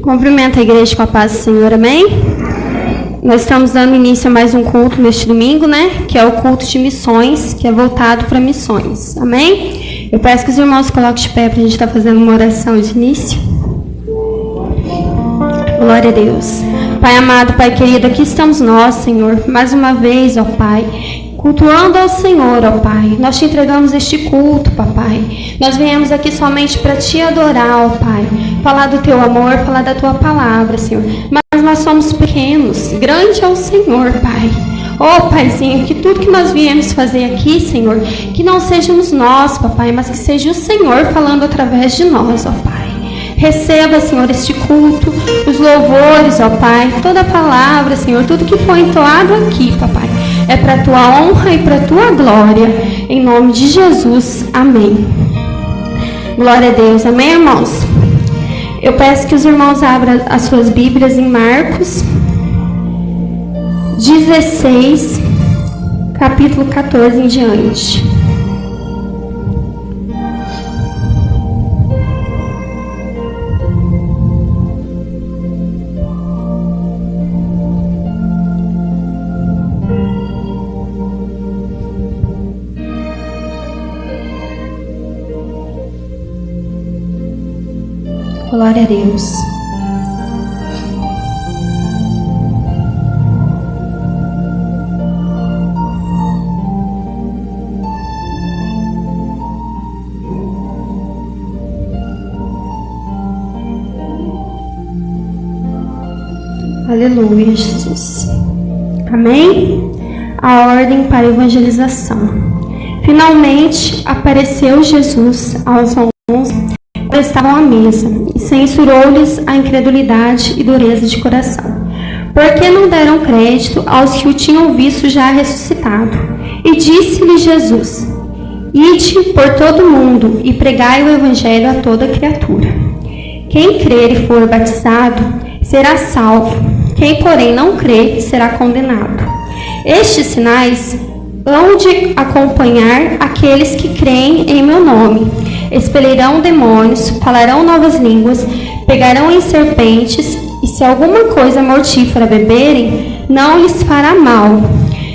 Cumprimento a igreja com a paz do Senhor, amém? Nós estamos dando início a mais um culto neste domingo, né? Que é o culto de missões, que é voltado para missões, amém? Eu peço que os irmãos coloquem de pé para a gente estar fazendo uma oração de início. Glória a Deus. Pai amado, Pai querido, aqui estamos nós, Senhor, mais uma vez, ó Pai, cultuando ao Senhor, ó Pai. Nós te entregamos este culto, papai. Nós viemos aqui somente para te adorar, ó Pai. Falar do teu amor, falar da tua palavra, Senhor. Mas nós somos pequenos, grande é o Senhor, Pai. Ó Paizinho, que tudo que nós viemos fazer aqui, Senhor, que não sejamos nós, papai, mas que seja o Senhor falando através de nós, ó Pai. Receba, Senhor, este culto, os louvores, ó Pai, toda a palavra, Senhor, tudo que foi entoado aqui, papai. É para a tua honra e para a tua glória. Em nome de Jesus. Amém. Glória a Deus. Amém, irmãos? Eu peço que os irmãos abram as suas Bíblias em Marcos 16, capítulo 14 em diante. Glória a Deus. Aleluia, Jesus. Amém? A ordem para a evangelização. Finalmente apareceu Jesus aos 11 estavam à mesa, e censurou-lhes a incredulidade e dureza de coração, porque não deram crédito aos que o tinham visto já ressuscitado. E disse-lhe Jesus: Ide por todo o mundo e pregai o evangelho a toda criatura. Quem crer e for batizado será salvo, quem porém não crer será condenado. Estes sinais hão de acompanhar aqueles que creem em meu nome. Expelirão demônios, falarão novas línguas, pegarão em serpentes, e se alguma coisa mortífera beberem, não lhes fará mal.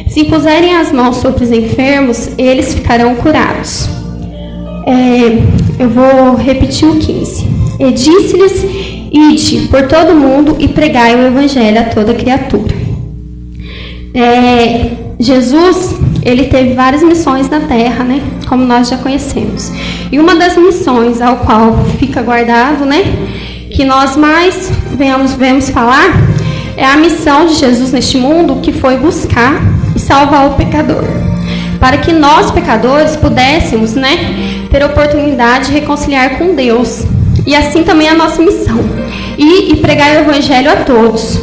Se impuserem as mãos sobre os enfermos, eles ficarão curados. Eu vou repetir o 15. E disse-lhes: Ide por todo mundo e pregai o evangelho a toda criatura. Jesus, ele teve várias missões na terra, né? Como nós já conhecemos. E uma das missões ao qual fica guardado, né? Que nós mais vemos falar, é a missão de Jesus neste mundo, que foi buscar e salvar o pecador. Para que nós, pecadores, pudéssemos, né? Ter a oportunidade de reconciliar com Deus. E assim também a nossa missão. E pregar o evangelho a todos.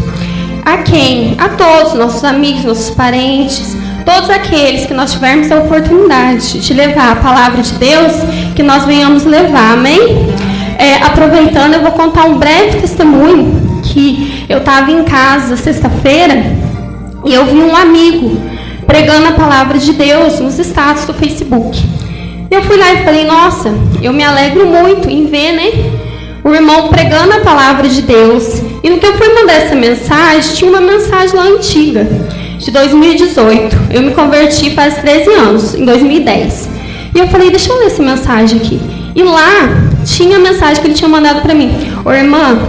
A quem? A todos, nossos amigos, nossos parentes, todos aqueles que nós tivermos a oportunidade de levar a palavra de Deus, que nós venhamos levar, amém? Aproveitando, eu vou contar um breve testemunho, que eu estava em casa sexta-feira, e eu vi um amigo pregando a palavra de Deus nos status do Facebook. Eu fui lá e falei: nossa, eu me alegro muito em ver, né, o irmão pregando a palavra de Deus. E no que eu fui mandar essa mensagem, tinha uma mensagem lá antiga, de 2018. Eu me converti faz 13 anos, em 2010. E eu falei: deixa eu ler essa mensagem aqui. E lá tinha a mensagem que ele tinha mandado para mim: ô irmã,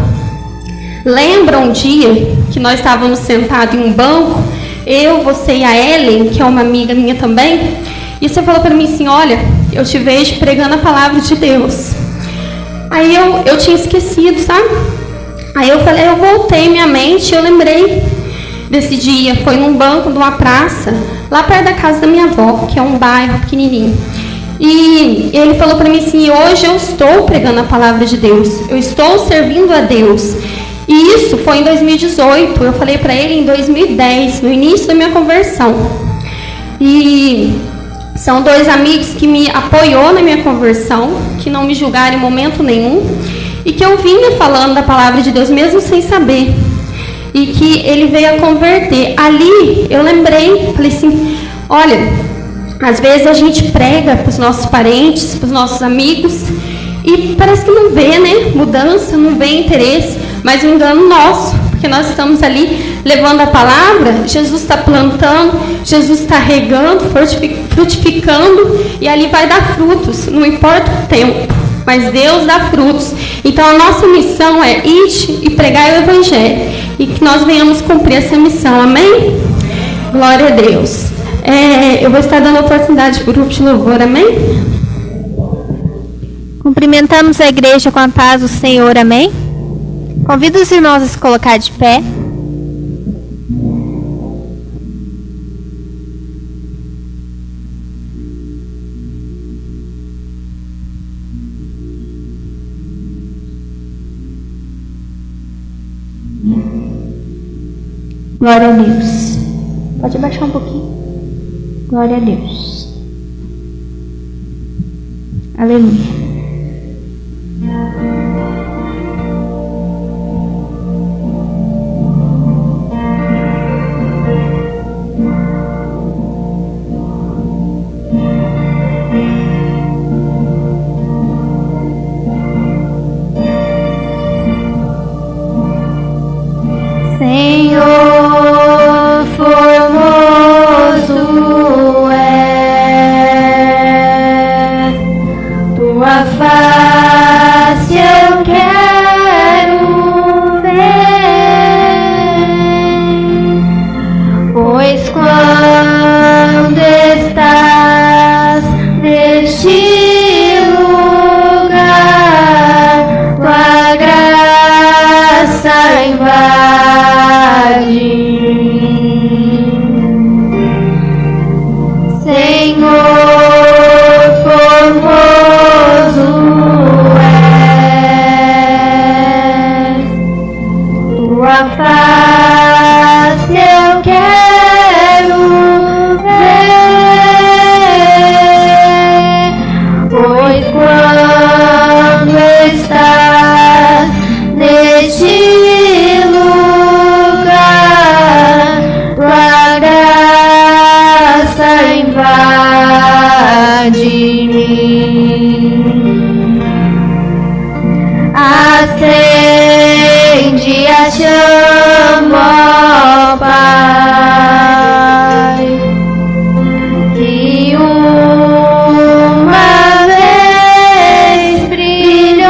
lembra um dia que nós estávamos sentados em um banco, eu, você e a Ellen, que é uma amiga minha também, e você falou para mim assim: olha, eu te vejo pregando a palavra de Deus. Aí eu tinha esquecido, sabe? Aí eu falei, eu voltei minha mente, eu lembrei desse dia. Foi num banco de uma praça, lá perto da casa da minha avó, que é um bairro pequenininho. E ele falou para mim assim: hoje eu estou pregando a palavra de Deus, eu estou servindo a Deus. E isso foi em 2018, eu falei para ele em 2010, no início da minha conversão. E são dois amigos que me apoiou na minha conversão, que não me julgaram em momento nenhum, e que eu vinha falando da palavra de Deus mesmo sem saber. E que ele veio a converter. Ali eu lembrei, falei assim: olha, às vezes a gente prega para os nossos parentes, para os nossos amigos, e parece que não vê, né, mudança, não vê interesse. mas um engano nosso, porque nós estamos ali levando a palavra, Jesus está plantando, Jesus está regando, frutificando, e ali vai dar frutos, não importa o tempo, mas Deus dá frutos. Então a nossa missão é ir e pregar o Evangelho, e que nós venhamos cumprir essa missão, amém? Glória a Deus. Eu vou estar dando oportunidade para o grupo de louvor, amém? Cumprimentamos a igreja com a paz do Senhor, amém? Convido os irmãos a se colocar de pé. Glória a Deus. Pode abaixar um pouquinho. Glória a Deus. Aleluia. Senhor, formoso é tua face, eu quero ver, pois quando estás neste lugar, tua graça invade. Senhor, formoso és, tua face eu quero ver, pois quando estás neste lugar, tua graça invade-me. Acende a chama, ó Pai, que uma vez brilhou,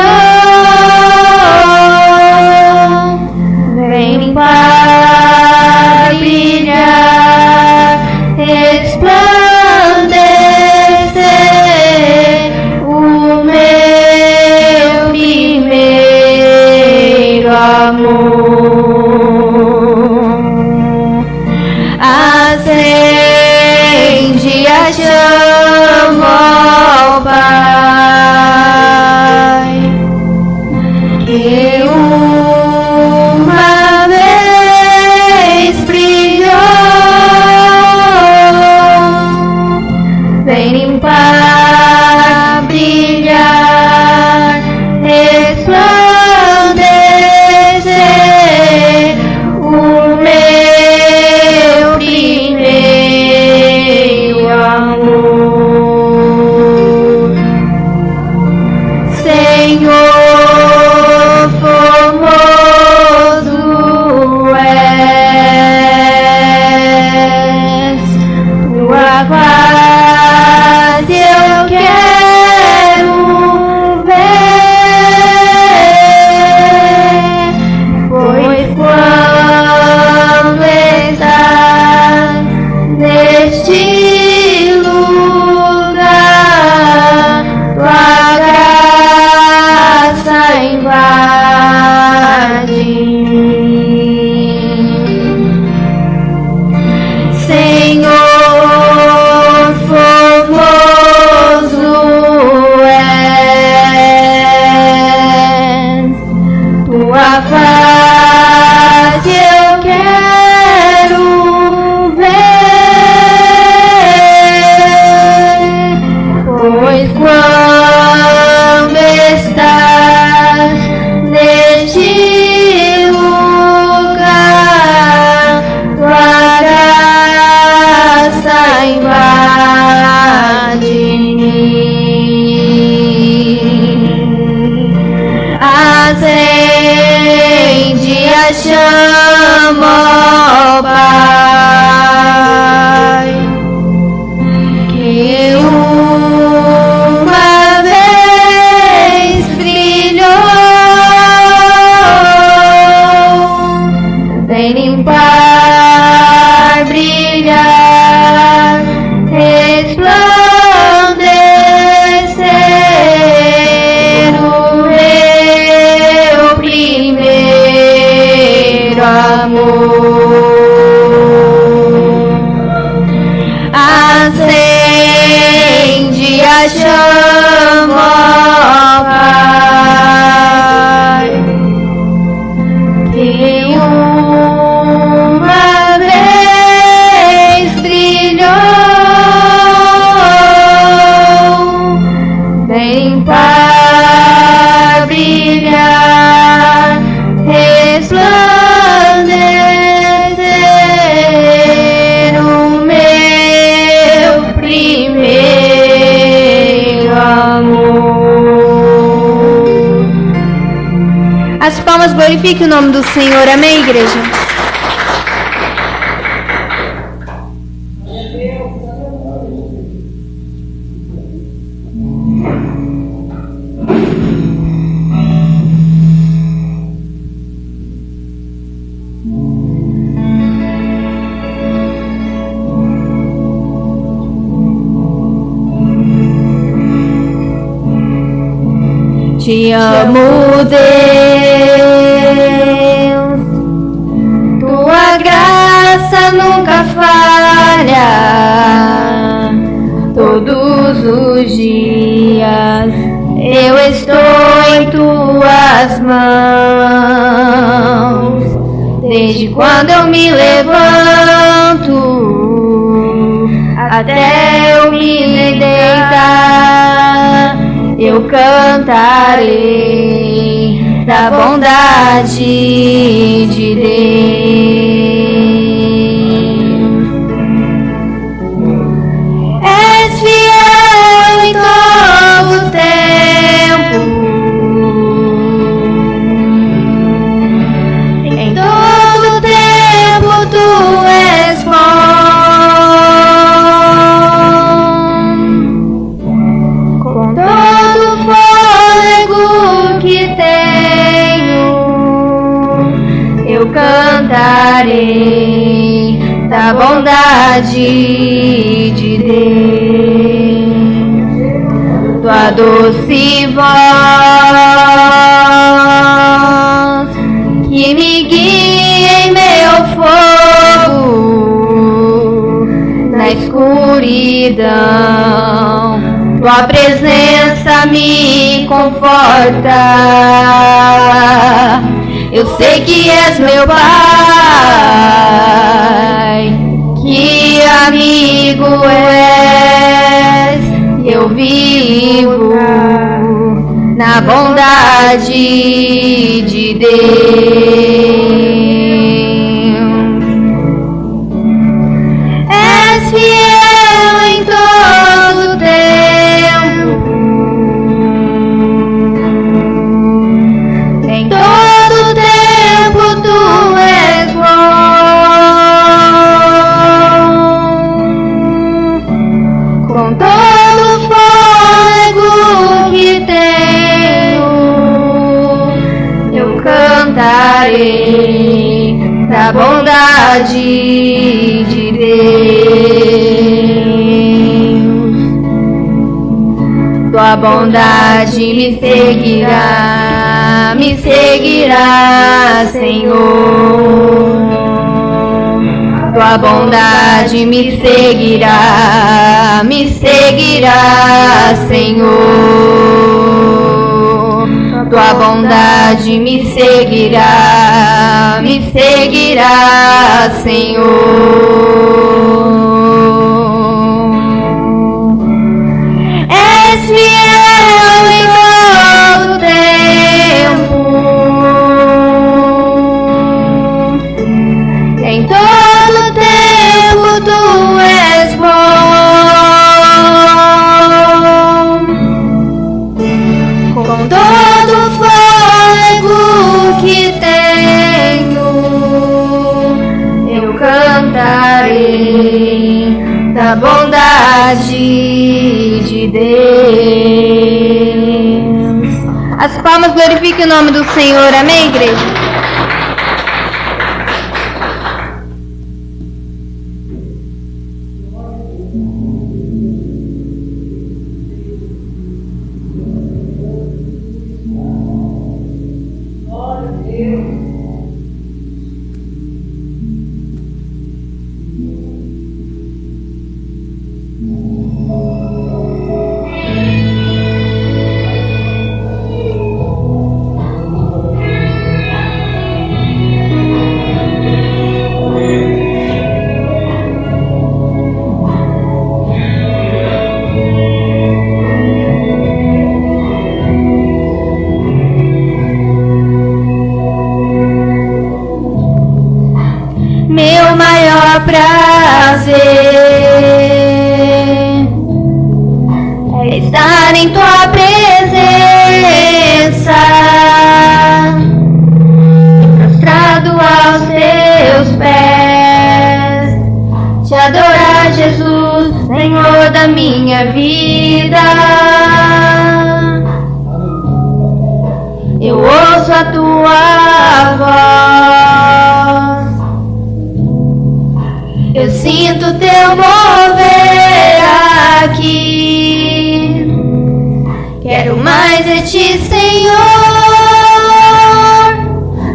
vem limpar, brilhar, resplandecer o meu primeiro amor. Acende a chama, ó Pai, que uma vez brilhou, vem limpar, brilhar, resplandecer o meu primeiro amor. Senhor, formoso és, tua face chamo, ó Pai, que uma vez brilhou, vem para brilhar, resplandecer o meu primeiro amor. As palmas glorifiquem o nome do Senhor. Amém, igreja? Te amo, Deus, tua graça nunca falha. Todos os dias eu estou em tuas mãos. Desde quando eu me levanto até eu me deitar, eu cantarei da bondade de Deus. És fiel em todo tempo, em todo tempo tu és bom. Com todo fôlego que tenho, eu cantarei da bondade de Deus. Tua doce voz que me guia em meu fogo, na escuridão, tua presença me conforta. Eu sei que és meu Pai, que amigo és. Eu vivo na bondade de Deus. És fiel em todo tempo, em todo tempo tu és bom. Com todo fôlego que tenho, eu cantarei da bondade de Deus. Tua bondade me seguirá, Senhor. Tua bondade me seguirá, Senhor. Tua bondade me seguirá, Senhor. És fiel em todo tempo, em todo tempo tu és bom. Com todo fôlego que tenho, eu cantarei da bondade de Deus. As palmas glorifiquem o nome do Senhor. Amém, igreja? prazer é estar em tua presença, prostrado aos teus pés, te adorar, Jesus, Senhor da minha vida. Eu ouço a tua voz, eu sinto teu mover aqui. Quero mais de ti, Senhor,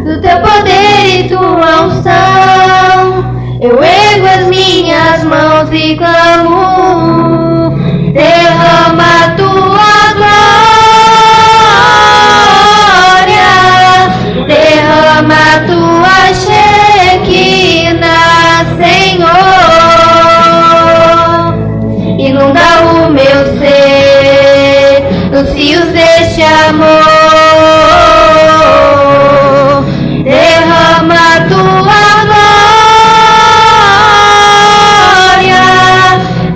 do teu poder e tua unção. Eu ergo as minhas mãos e clamo, derrama a tua glória, derrama a tua Shekinah, Senhor. Inunda o meu ser nos rios deste amor, derrama a tua glória,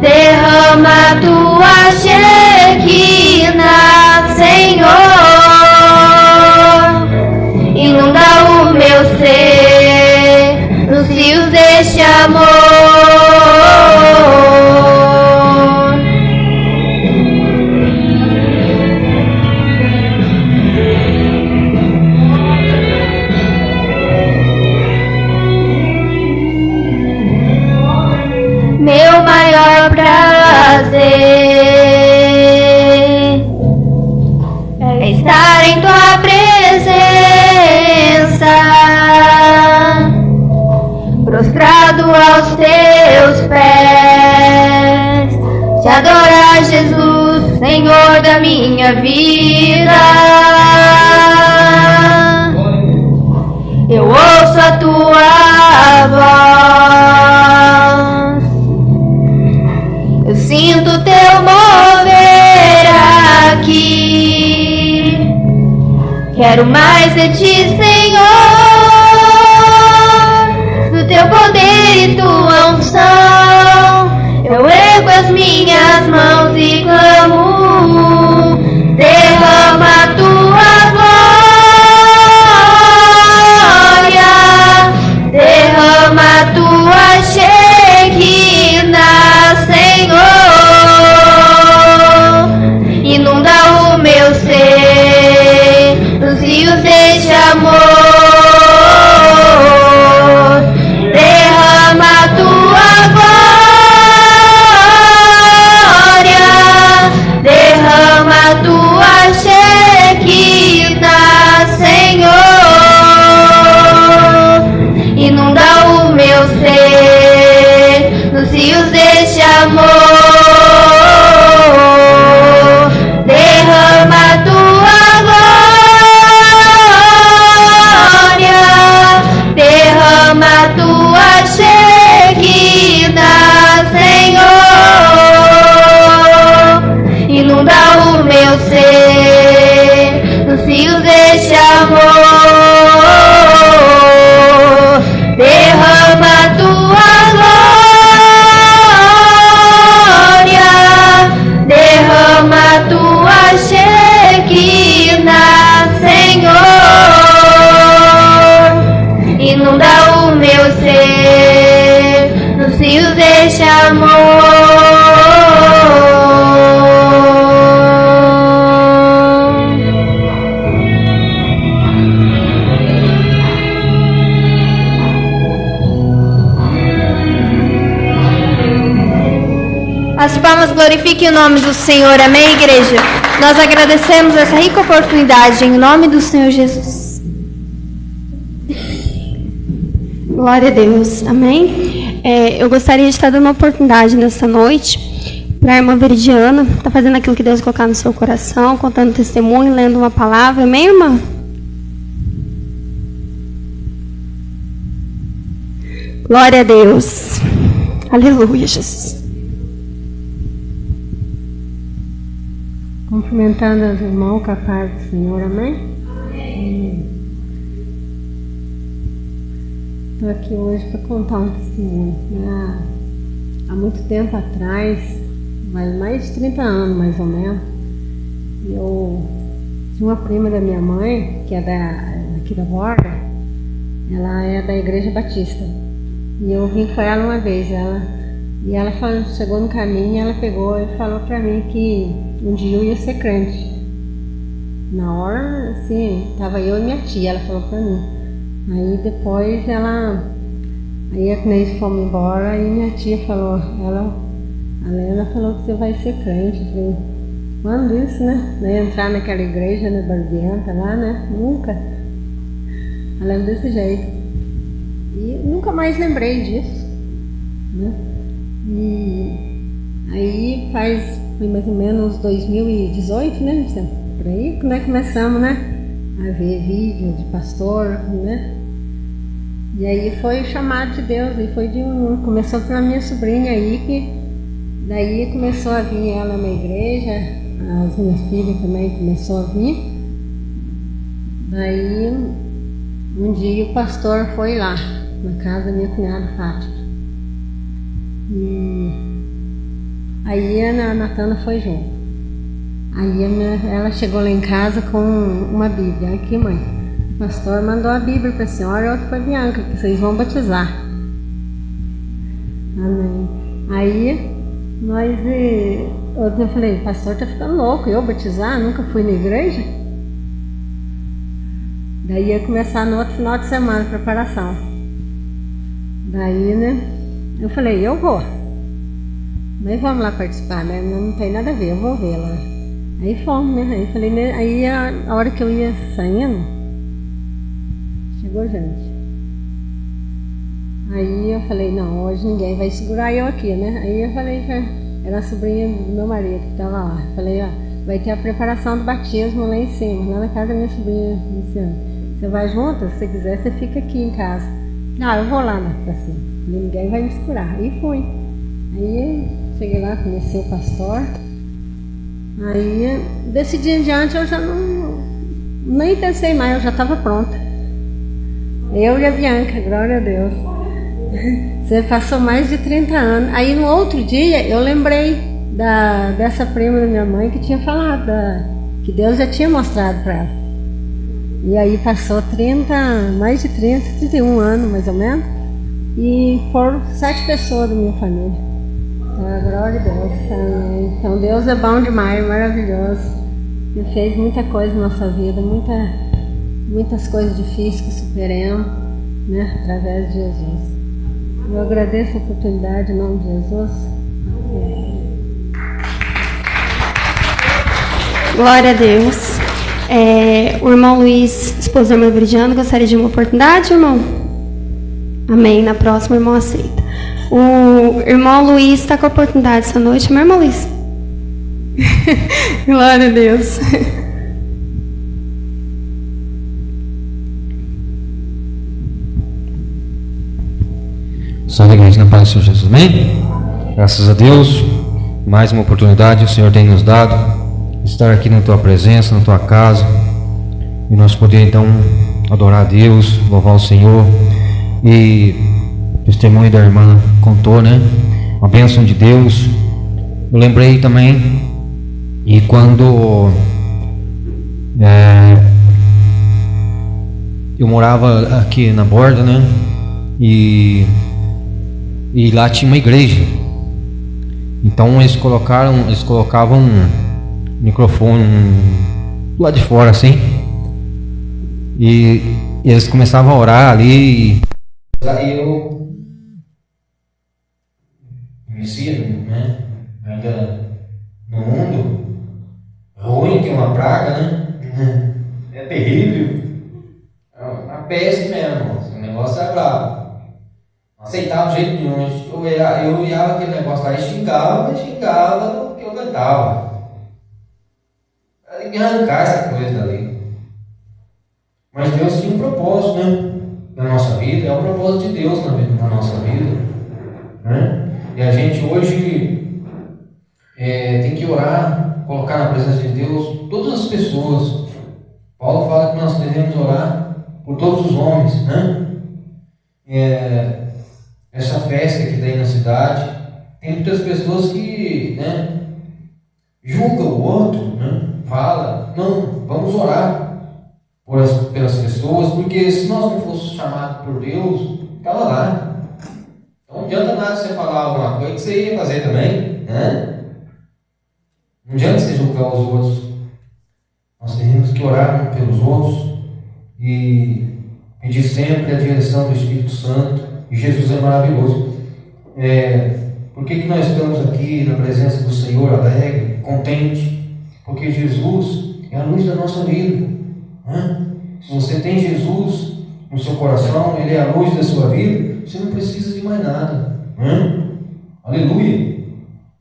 derrama a tua Shekinah, Senhor. Inunda o meu ser nos rios deste amor. Meu maior prazer é estar em tua presença, prostrado aos teus pés, te adorar, Jesus, Senhor da minha vida. Eu ouço a tua voz, eu sinto teu mover aqui. Quero mais de ti, Senhor, do teu poder e tua unção. Eu ergo as minhas mãos e clamo, derrama a tua glória, derrama a tua Shekinah, Senhor. Inunda o meu ser nos rios deste amor, derrama a tua glória, derrama a tua Shekinah, Senhor. Inunda o meu ser nos rios deste amor, derrama a tua glória, derrama a tua Shekinah, Senhor. Inunda o meu ser nos rios deste amor, derrama a tua glória, derrama a tua Shekinah, Senhor. Inunda o meu ser nos rios deste amor. As palmas glorifiquem o nome do Senhor. Amém, igreja? Nós agradecemos essa rica oportunidade em nome do Senhor Jesus. Glória a Deus, amém? Eu gostaria de estar dando uma oportunidade nessa noite para a irmã Veridiana, está fazendo aquilo que Deus colocar no seu coração, contando testemunho, lendo uma palavra, amém, irmã? Glória a Deus, aleluia, Jesus. Cumprimentando os irmãos com a paz do Senhor, amém? Amém. Estou aqui hoje para contar um testemunho. Há muito tempo atrás, mais de 30 anos mais ou menos, eu tinha uma prima da minha mãe, que é aqui da Borda, ela é da Igreja Batista. E eu vim com ela uma vez, chegou no caminho e ela pegou e falou para mim que um dia eu ia ser crente. Na hora, assim, tava eu e minha tia, ela falou para mim. Aí depois aí nós fomos embora e minha tia falou, a Lena falou que você vai ser crente. Eu falei, quando isso, né? Eu ia entrar naquela igreja, né, barulhenta lá, né? Nunca. Ela lembra desse jeito. E nunca mais lembrei disso, né? E aí foi mais ou menos 2018, né, Luciano? Por aí, quando começamos, né? A ver vídeo de pastor, né? E aí foi o chamado de Deus, e foi começou pela minha sobrinha aí, que daí começou a vir ela na igreja, as minhas filhas também começou a vir. Daí um dia o pastor foi lá, na casa da minha cunhada Fátima. E aí a Natana foi junto. Aí ela chegou lá em casa com uma Bíblia. Aqui, mãe, o pastor mandou a Bíblia para a senhora e outra para a Bianca, que vocês vão batizar. Amém. Aí eu falei, o pastor tá ficando louco, eu batizar? Nunca fui na igreja? Daí ia começar no outro final de semana a preparação. Daí, né, eu falei, eu vou. Mas vamos lá participar, né? Não tem nada a ver, eu vou ver lá. Aí fomos, né? Aí falei, né? Aí a hora que eu ia saindo, chegou gente. Aí eu falei, não, hoje ninguém vai segurar eu aqui, né? Aí eu falei, era a sobrinha do meu marido que estava lá. Falei, ó, vai ter a preparação do batismo lá em cima, lá na casa da minha sobrinha, Luciana. Você vai junto? Se você quiser, você fica aqui em casa. Não, eu vou lá pra cima. Ninguém vai me segurar. Aí fui. Aí cheguei lá, conheci o pastor. Aí, desse dia em diante, eu já nem pensei mais, eu já estava pronta. Eu e a Bianca, glória a Deus. Você passou mais de 30 anos. Aí, no outro dia, eu lembrei dessa prima da minha mãe que tinha falado, que Deus já tinha mostrado para ela. E aí, passou mais de 31 anos, mais ou menos. E foram 7 pessoas da minha família. Glória a Deus. Então Deus é bom demais, maravilhoso. Ele fez muita coisa na nossa vida, muitas coisas difíceis que superamos, né, através de Jesus. Eu agradeço a oportunidade em nome de Jesus. Glória a Deus. O irmão Luiz, esposo da irmã Veridiana, gostaria de uma oportunidade, irmão? Amém. Na próxima, o irmão aceita. O irmão Luiz está com a oportunidade essa noite, meu irmão Luiz. Glória a Deus. Salve a igreja na paz do Senhor Jesus, amém? Graças a Deus, mais uma oportunidade o Senhor tem nos dado, estar aqui na tua presença, na tua casa, e nós poder então adorar a Deus, louvar o Senhor. E o testemunho da irmã contou, né? Uma bênção de Deus. Eu lembrei também, e quando eu morava aqui na Borda, né? E lá tinha uma igreja. Então eles colocavam um microfone do lado de fora assim, e eles começavam a orar ali. Aí eu conhecia, né? Ainda no mundo ruim, que é uma praga, né? É terrível. É uma peste mesmo. O negócio é bravo. Não aceitava de jeito nenhum. Eu olhava aquele negócio lá e xingava que eu aguentava. Tem que arrancar essa coisa dali. Mas Deus tinha um propósito, né? Na nossa vida, é o propósito de Deus na nossa vida, né? E a gente hoje tem que orar, colocar na presença de Deus todas as pessoas. Paulo fala que nós devemos orar por todos os homens, né? essa festa que tem na cidade, tem muitas pessoas que, né, julgam o outro, né, fala, não, vamos orar pelas pessoas, porque se nós não fôssemos chamados por Deus, estava lá. Então não adianta nada você falar alguma coisa que você ia fazer também, né? Não adianta você julgar os outros. Nós temos que orar pelos outros e pedir sempre a direção do Espírito Santo. E Jesus é maravilhoso. Por que nós estamos aqui na presença do Senhor alegre, contente? Porque Jesus é a luz da nossa vida, né? Se você tem Jesus no seu coração, Ele é a luz da sua vida, você não precisa de mais nada, né? Aleluia!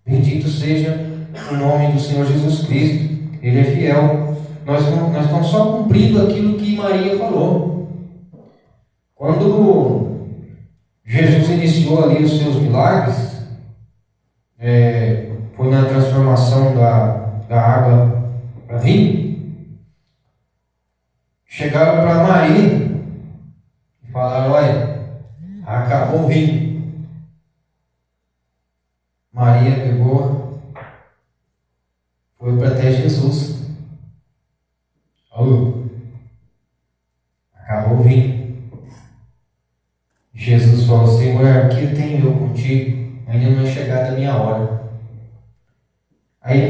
Bendito seja o nome do Senhor Jesus Cristo. Ele é fiel. Nós estamos só cumprindo aquilo que Maria falou. Quando Jesus iniciou ali os seus milagres, foi na transformação da água para vinho. Chegaram para Maria e falaram: olha, acabou o vinho. Maria pegou, foi para até Jesus. Acabou o vinho. Jesus falou: Senhor, aqui tenho eu contigo, ainda não é chegada a minha hora. Aí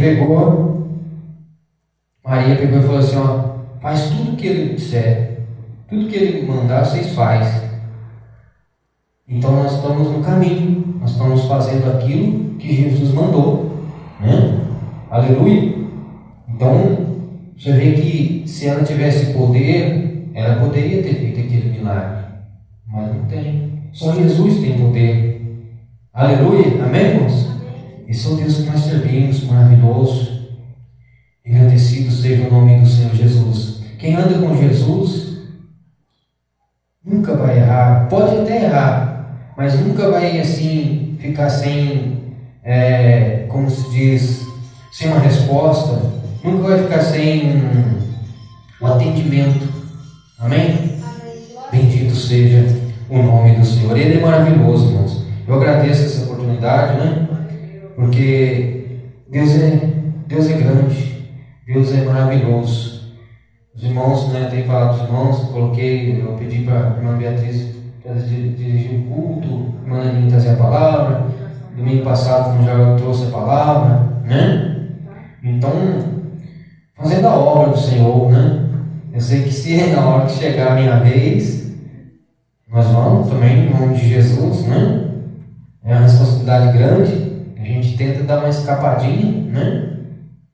Maria pegou e falou assim: ó, faz tudo o que Ele disser, tudo que Ele mandar, vocês fazem. Então nós estamos no caminho, nós estamos fazendo aquilo que Jesus mandou, né? Aleluia! Então você vê que se ela tivesse poder, ela poderia ter feito aquele milagre, mas não tem. Só Jesus tem poder. Aleluia! Amém, irmãos? Esse é o Deus que nós servimos, maravilhoso. Agradecido seja o nome do Senhor Jesus. Quem anda com Jesus nunca vai errar. Pode até errar, mas nunca vai assim ficar sem, como se diz, sem uma resposta. Nunca vai ficar sem um atendimento. Amém? Bendito seja o nome do Senhor. Ele é maravilhoso, irmãos. Eu agradeço essa oportunidade, né? Porque Deus é grande. Deus é maravilhoso. Os irmãos, né, tem falado dos irmãos, eu pedi para a irmã Beatriz dirigir o culto, a irmã Aninha trazer a palavra, domingo passado já trouxe a palavra, né? Então, fazendo a obra do Senhor, né? Eu sei que se na hora que chegar a minha vez, nós vamos também, em nome de Jesus, né? É uma responsabilidade grande, a gente tenta dar uma escapadinha, né?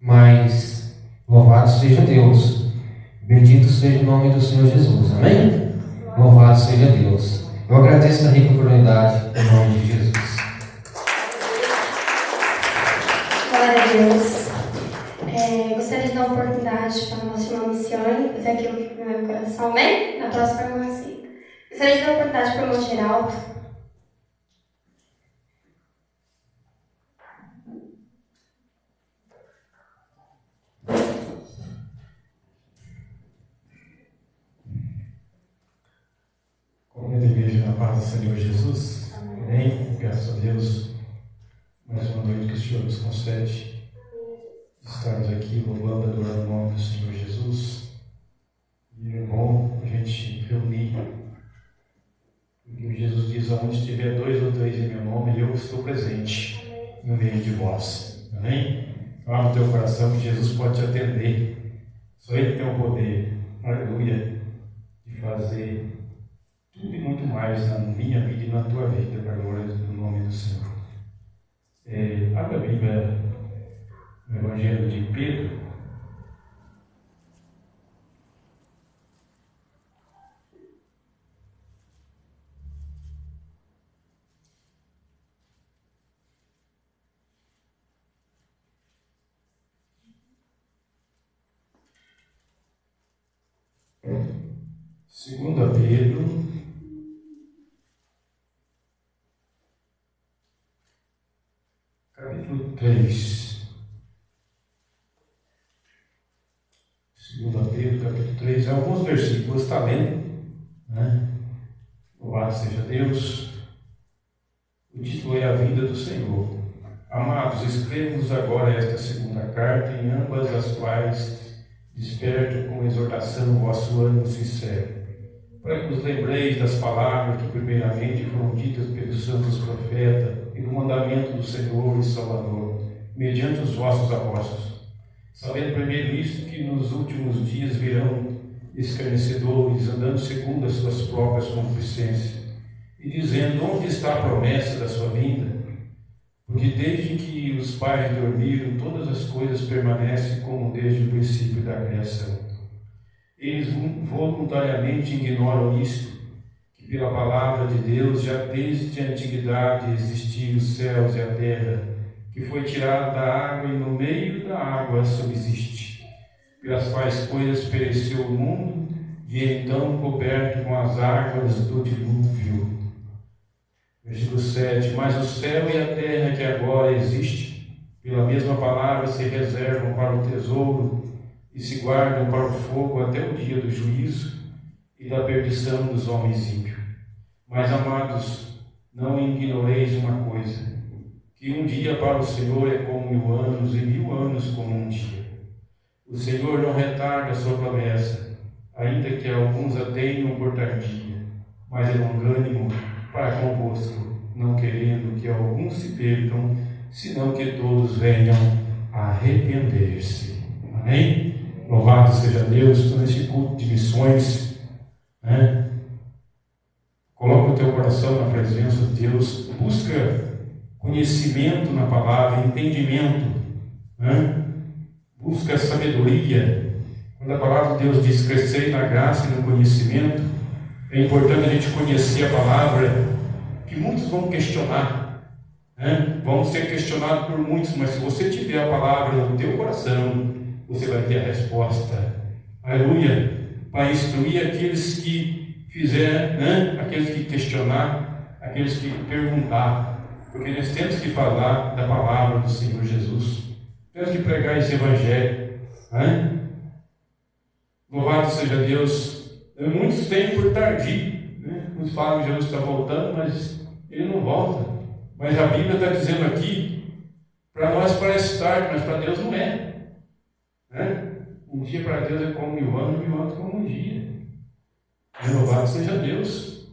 Mas louvado seja Deus. Bendito seja o nome do Senhor Jesus. Amém? Louvado seja Deus. Eu agradeço a rica oportunidade em nome de Jesus. Glória a Deus. Gostaria de dar uma oportunidade para a nossa irmã Missiane fazer aquilo que tem no meu coração, amém? Na próxima irmã assim. Gostaria de dar uma oportunidade para o irmão Geraldo. Comenta a igreja na paz do Senhor Jesus. Amém. Graças a Deus. Mais uma noite que o Senhor nos concede. Estarmos aqui louvando, adorando o nome do Senhor Jesus. E é bom a gente reunir. Porque Jesus diz: aonde estiver 2 ou 3 em meu nome, eu estou presente no meio de vós. Amém? Abra o teu coração que Jesus pode te atender. Só Ele tem o poder, aleluia, de fazer tudo e muito mais na minha vida e na tua vida, para a glória do nome do Senhor. Abra a Bíblia no Evangelho de Pedro. Segunda Pedro, capítulo 3. Segunda Pedro, capítulo 3. Alguns versículos, está lendo, né? Louvado seja Deus. O título é A Vinda do Senhor. Amados, escrevo-vos agora esta segunda carta, em ambas as quais desperto com exortação o vosso ânimo sincero, para que vos lembreis das palavras que primeiramente foram ditas pelos santos profetas e do mandamento do Senhor e Salvador, mediante os vossos apóstolos. Sabendo primeiro isto, que nos últimos dias virão escarnecedores, andando segundo as suas próprias concupiscências, e dizendo: onde está a promessa da sua vinda? Porque desde que os pais dormiram, todas as coisas permanecem como desde o princípio da criação. Eles voluntariamente ignoram isto, que pela palavra de Deus, já desde a antiguidade existiam os céus e a terra, que foi tirada da água e no meio da água subsiste, pelas quais coisas pereceu o mundo, e então coberto com as águas do dilúvio. Versículo 7. Mas o céu e a terra que agora existem, pela mesma palavra se reservam para o tesouro e se guardam para o fogo até o dia do juízo e da perdição dos homens ímpios. Mas, amados, não ignoreis uma coisa, que um dia para o Senhor é como 1000 anos, e 1000 anos como um dia. O Senhor não retarda a sua promessa, ainda que alguns a tenham por tardia, mas é longânimo para convosco, não querendo que alguns se percam, senão que todos venham a arrepender-se. Amém? Louvado seja Deus. Estou nesse culto de missões, né? Coloca o teu coração na presença de Deus, busca conhecimento na palavra, entendimento, né? Busca sabedoria. Quando a palavra de Deus diz crescer na graça e no conhecimento, é importante a gente conhecer a palavra, que muitos vão questionar, né? Vão ser questionados por muitos, mas se você tiver a palavra no teu coração, você vai ter a resposta. Aleluia! Para instruir aqueles que fizerem, né? Aqueles que questionar, aqueles que perguntar, porque nós temos que falar da palavra do Senhor Jesus, temos que pregar esse evangelho, né? Louvado seja Deus. Muitos têm por tardio, né? Muitos falam que Jesus está voltando, mas ele não volta. Mas a Bíblia está dizendo aqui, para nós parece tarde, mas para Deus não é, né? Um dia para Deus é como 1000 anos, 1000 anos como um dia. Louvado seja Deus.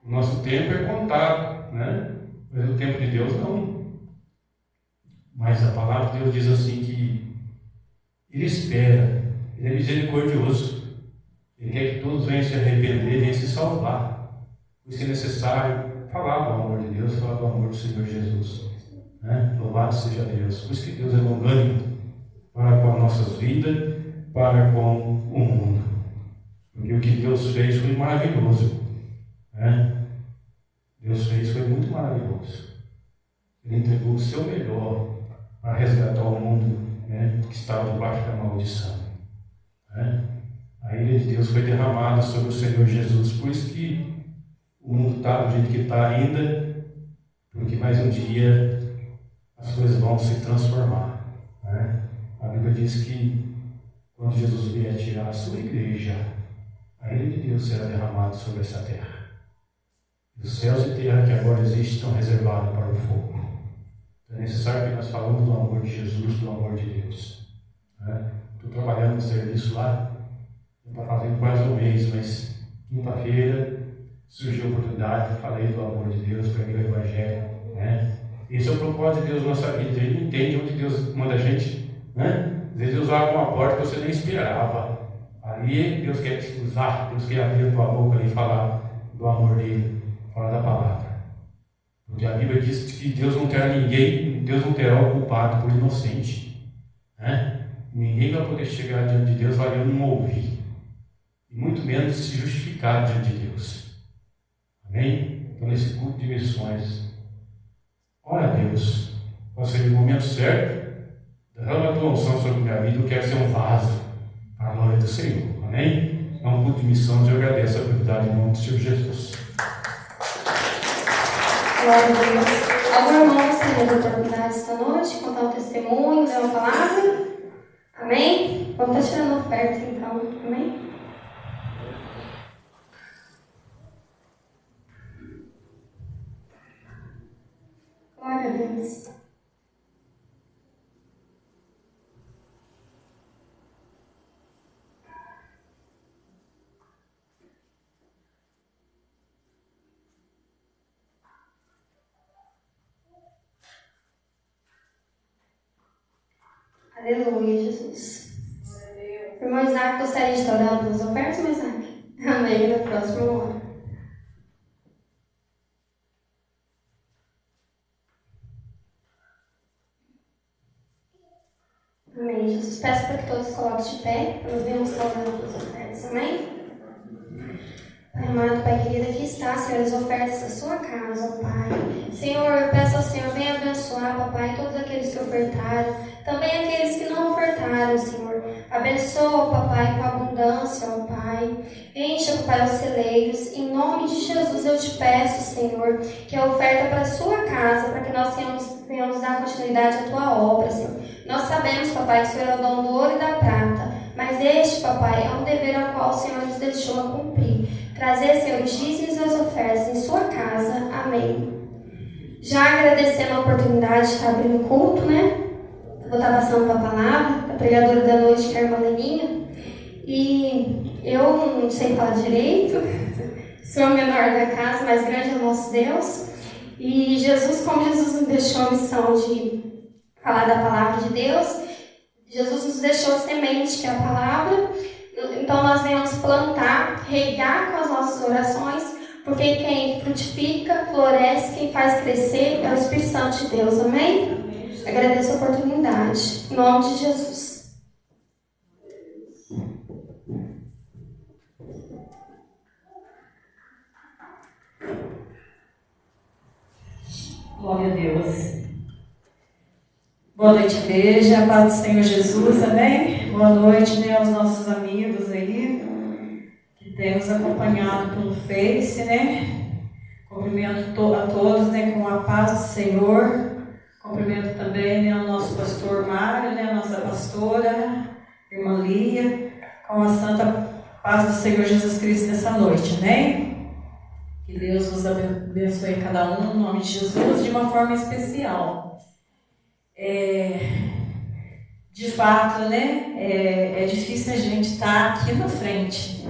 O nosso tempo é contado, né? Mas o tempo de Deus não. Mas a palavra de Deus diz assim que Ele espera, Ele é misericordioso. Ele quer que todos venham se arrepender e venham se salvar. Por isso é necessário falar do amor de Deus, falar do amor do Senhor Jesus, né? Louvado seja Deus. Por isso que Deus é longânimo para com as nossas vidas, para com o mundo. Porque o que Deus fez foi maravilhoso, né? Deus fez foi muito maravilhoso. Ele entregou o seu melhor para resgatar o mundo, né, que estava debaixo da maldição, né? A ira de Deus foi derramada sobre o Senhor Jesus. Por isso que o mundo está do jeito que está ainda, porque mais um dia as coisas vão se transformar, né? A Bíblia diz que quando Jesus vier tirar a sua igreja, a ira de Deus será derramada sobre essa terra. Os céus e terra que agora existem estão reservados para o fogo. Então é necessário que nós falamos do amor de Jesus, do amor de Deus, né? Estou trabalhando no serviço lá, está fazendo quase um mês, mas quinta-feira surgiu a oportunidade, falei do amor de Deus, preguei o Evangelho, né? Esse é o propósito de Deus na nossa vida. Ele entende onde Deus manda a gente, né? Às vezes Deus abre uma porta que você nem esperava. Ali Deus quer te usar, Deus quer abrir a tua boca e falar do amor dele, falar da palavra. Porque a Bíblia diz que Deus não terá ninguém, Deus não terá o culpado por inocente, né? Ninguém vai poder chegar diante de Deus valendo não ouvir, e muito menos se justificar diante de Deus. Amém? Então, nesse culto de missões, ora a Deus, quando seja o momento certo, derrama a tua unção sobre a minha vida. Eu quero ser um vaso para a glória do Senhor. Amém? É um culto de missões. Eu agradeço a oportunidade em nome do Senhor Jesus. Glória a Deus. Algum irmão tem a oportunidade esta noite de contar um testemunho, dar uma palavra? Amém? Vamos estar tirando oferta então. Amém? deles. Aleluia, Jesus. Irmão Isaac, gostaria de estar orando pelas ofertas, irmão Isaac? Amém, na próxima hora. Amém, Jesus. Peço para que todos coloquem de pé, para nós vermos estar orando pelas ofertas, amém? Pai amado, Pai querido, aqui está, Senhor, as ofertas da sua casa, ó Pai. Senhor, eu peço ao Senhor, venha abençoar, papai, todos aqueles que ofertaram, também aqueles que não ofertaram, Senhor. Abençoa, papai, com abundância, ó Pai. Encha, papai, os celeiros. Em nome de Jesus eu te peço, Senhor, que a oferta para a sua casa, para que nós venhamos dar continuidade à tua obra, Senhor. Nós sabemos, papai, que o Senhor é o dono do ouro e da prata, mas este, papai, é um dever ao qual o Senhor nos deixou a cumprir. Trazer, Senhor, os dízimos e as ofertas em sua casa. Amém. Já agradecendo a oportunidade de estar abrindo o culto, né? Vou estar passando para a palavra, a pregadora da noite, que é a irmã Leninha. E eu não sei falar direito, sou a menor da casa, mas grande é o nosso Deus. E Jesus, como Jesus nos deixou a missão de falar da palavra de Deus, Jesus nos deixou a semente, que é a palavra. Então nós venhamos plantar, regar com as nossas orações, porque quem frutifica, floresce, quem faz crescer é o Espírito Santo de Deus, amém? Agradeço a oportunidade, em nome de Jesus. Glória a Deus. Boa noite, igreja, a paz do Senhor Jesus, amém? Boa noite, né, aos nossos amigos aí, que têm nos acompanhado pelo Face, né? Cumprimento a todos, né, com a paz do Senhor. Cumprimento também, né, o nosso pastor Mário, né, a nossa pastora, irmã Lia, com a santa paz do Senhor Jesus Cristo nessa noite, amém? Que Deus nos abençoe cada um, no nome de Jesus, de uma forma especial. De fato, né, é difícil a gente estar aqui na frente.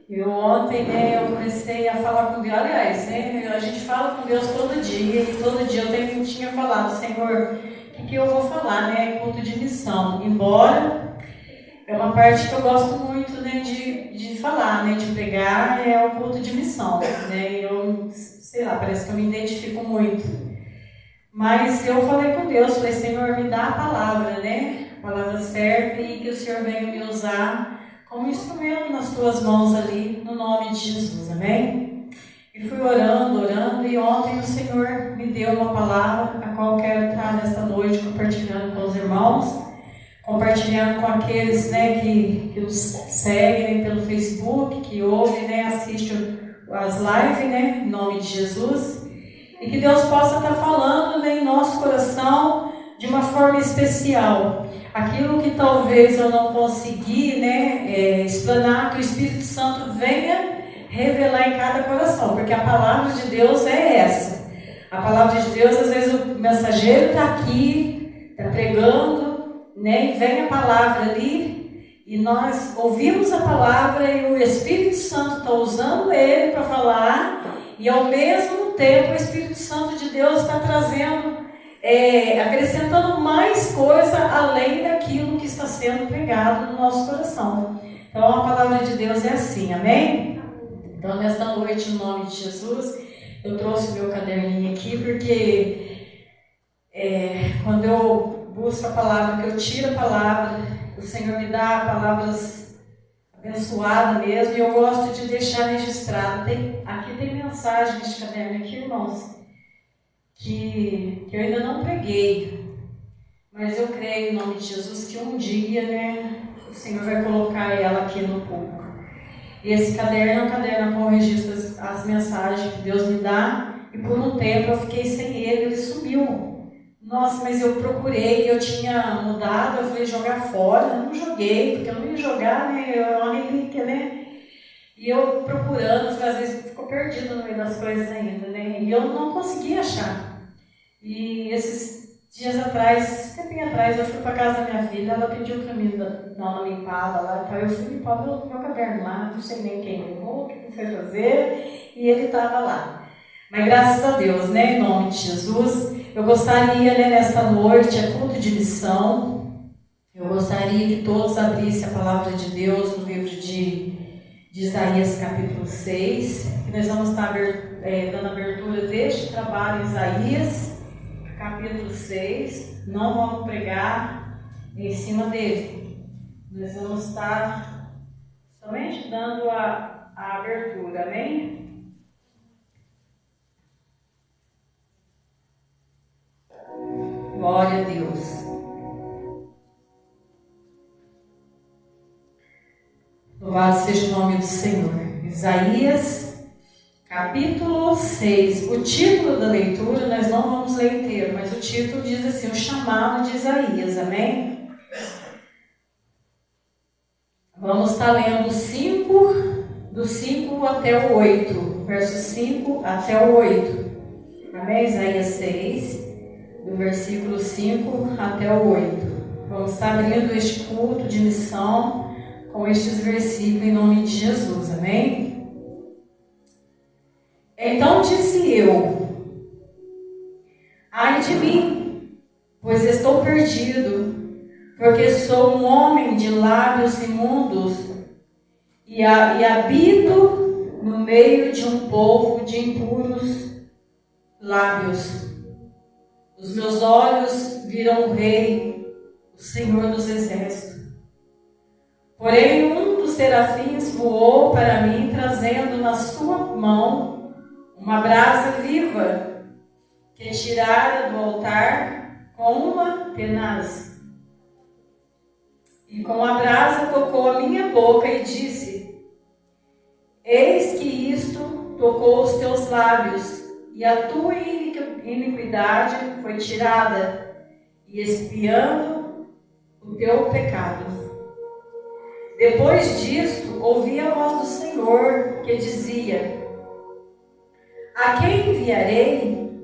Eu ontem, né, eu comecei a falar com Deus, aliás, né, a gente fala com Deus todo dia, e todo dia eu tinha falado, Senhor, o que eu vou falar, né, culto de missão, embora é uma parte que eu gosto muito, né, de falar, né, de pregar, é o culto de missão, né, eu, sei lá, parece que eu me identifico muito. Mas eu falei com Deus, falei, Senhor, me dá a palavra, né? A palavra certa, e que o Senhor venha me usar como instrumento nas tuas mãos ali, no nome de Jesus, amém? E fui orando, e ontem o Senhor me deu uma palavra, a qual quero estar nesta noite compartilhando com os irmãos, compartilhando com aqueles, né, que nos seguem pelo Facebook, que ouvem, né, assistem as lives, né, em nome de Jesus. E que Deus possa estar falando, né, em nosso coração de uma forma especial. Aquilo que talvez eu não consegui, né, explanar, que o Espírito Santo venha revelar em cada coração. Porque a palavra de Deus é essa. A palavra de Deus, às vezes o mensageiro está aqui, está pregando, né, e vem a palavra ali, e nós ouvimos a palavra e o Espírito Santo está usando ele para falar, e ao mesmo tempo o Espírito Santo de Deus está trazendo, acrescentando mais coisa além daquilo que está sendo pregado no nosso coração. Então a palavra de Deus é assim, amém? Então nesta noite, em nome de Jesus, eu trouxe meu caderninho aqui, porque quando eu busco a palavra, que eu tiro a palavra, o Senhor me dá palavras abençoada mesmo, e eu gosto de deixar registrado. Aqui tem mensagem neste caderno aqui, irmãos, que eu ainda não preguei, mas eu creio em nome de Jesus que um dia, né, o Senhor vai colocar ela aqui no público. E esse caderno é um caderno com registro as mensagens que Deus me dá, e por um tempo eu fiquei sem ele sumiu. Nossa, mas eu procurei, eu tinha mudado, eu falei jogar fora, eu não joguei, porque eu não ia jogar, né, é uma relíquia, né, e eu procurando, às vezes ficou perdido no meio das coisas ainda, né, e eu não conseguia achar. E esses dias atrás, tempinho atrás, eu fui para casa da minha filha, ela pediu para mim dar uma limpada lá, então eu fui limpar meu caderno lá, não sei nem quem levou, o que foi fazer, e ele estava lá. Mas graças a Deus, né, em nome de Jesus, eu gostaria, né, nesta noite, é culto de missão, eu gostaria que todos abrissem a palavra de Deus no livro de Isaías capítulo 6, que nós vamos estar dando abertura deste trabalho em Isaías, capítulo 6, não vamos pregar em cima dele, nós vamos estar somente dando a abertura, amém? Glória a Deus. Louvado seja o nome do Senhor. Isaías, capítulo 6. O título da leitura, nós não vamos ler inteiro, mas o título diz assim, o chamado de Isaías, amém? Vamos estar lendo do 5 até o 8, verso 5 até o 8. Amém? Isaías 6, do versículo 5 até o 8. Vamos estar abrindo este culto de missão com estes versículos em nome de Jesus, amém? Então disse eu, ai de mim, pois estou perdido, porque sou um homem de lábios imundos e habito no meio de um povo de impuros lábios. Os meus olhos viram o Rei, o Senhor dos Exércitos. Porém, um dos serafins voou para mim, trazendo na sua mão uma brasa viva, que tirara do altar com uma tenaz. E com a brasa tocou a minha boca e disse, eis que isto tocou os teus lábios, e a tua iniquidade foi tirada, e expiando o teu pecado. Depois disto, ouvi a voz do Senhor, que dizia, a quem enviarei?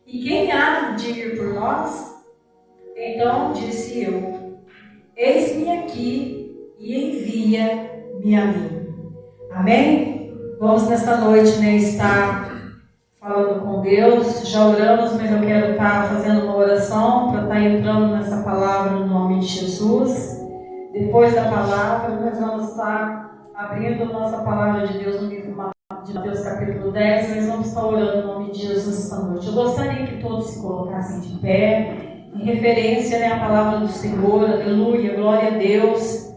E quem há de ir por nós? Então disse eu, eis-me aqui, e envia-me a mim. Amém? Vamos nesta noite, né, estar falando com Deus, já oramos, mas eu quero estar fazendo uma oração para estar entrando nessa palavra no nome de Jesus. Depois da palavra, nós vamos estar abrindo a nossa palavra de Deus no livro de Mateus capítulo 10, nós vamos estar orando no nome de Jesus esta noite. Eu gostaria que todos se colocassem de pé, em referência, né, à palavra do Senhor, aleluia, glória a Deus.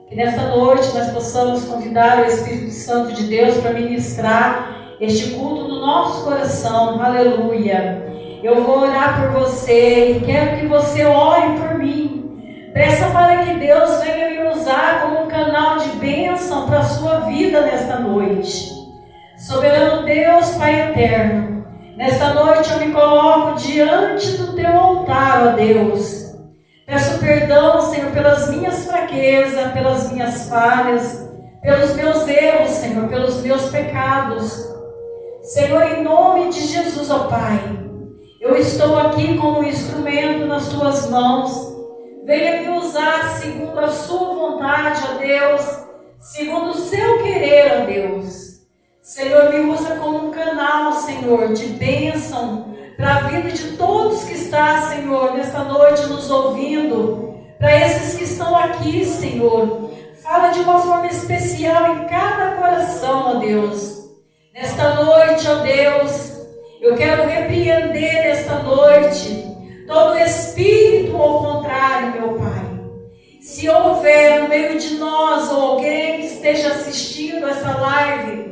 Que nesta noite nós possamos convidar o Espírito Santo de Deus para ministrar este culto no nosso coração, aleluia. Eu vou orar por você e quero que você ore por mim. Peça para que Deus venha me usar como um canal de bênção para a sua vida nesta noite. Soberano Deus, Pai eterno, nesta noite eu me coloco diante do teu altar, ó Deus. Peço perdão, Senhor, pelas minhas fraquezas, pelas minhas falhas, pelos meus erros, Senhor, pelos meus pecados. Senhor, em nome de Jesus, ó Pai, eu estou aqui como instrumento nas tuas mãos. Venha me usar segundo a sua vontade, ó Deus, segundo o seu querer, ó Deus. Senhor, me usa como um canal, Senhor, de bênção para a vida de todos que estão, Senhor, nesta noite nos ouvindo, para esses que estão aqui, Senhor. Fala de uma forma especial em cada coração, ó Deus. Nesta noite, ó Deus, eu quero repreender nesta noite todo espírito ao contrário, meu Pai. Se houver no meio de nós ou alguém que esteja assistindo essa live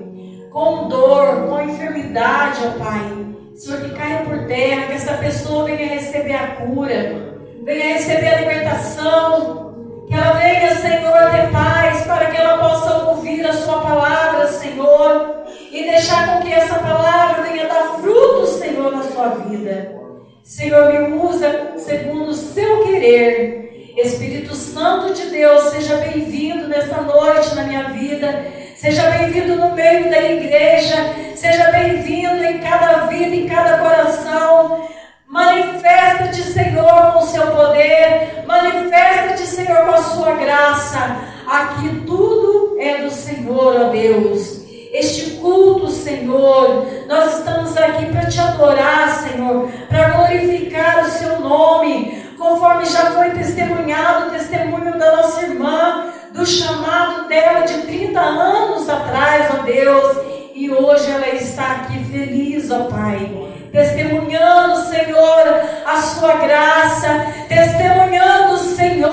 com dor, com enfermidade, ó Pai, Senhor, que caia por terra, que essa pessoa venha receber a cura, venha receber a libertação, que ela venha, Senhor, ter paz, para que ela possa ouvir a sua palavra, Senhor, e deixar com que essa palavra venha dar frutos, Senhor, na sua vida. Senhor, me usa segundo o seu querer. Espírito Santo de Deus, seja bem-vindo nesta noite na minha vida. Seja bem-vindo no meio da igreja. Seja bem-vindo em cada vida, em cada coração. Manifesta-te, Senhor, com o seu poder. Manifesta-te, Senhor, com a sua graça. Aqui tudo é do Senhor, ó Deus. Este culto, Senhor, nós estamos aqui para te adorar, Senhor, para glorificar o seu nome, conforme já foi testemunhado o testemunho da nossa irmã, do chamado dela de 30 anos atrás, ó Deus, e hoje ela está aqui feliz, ó Pai, testemunhando, Senhor, a sua graça, testemunhando, Senhor,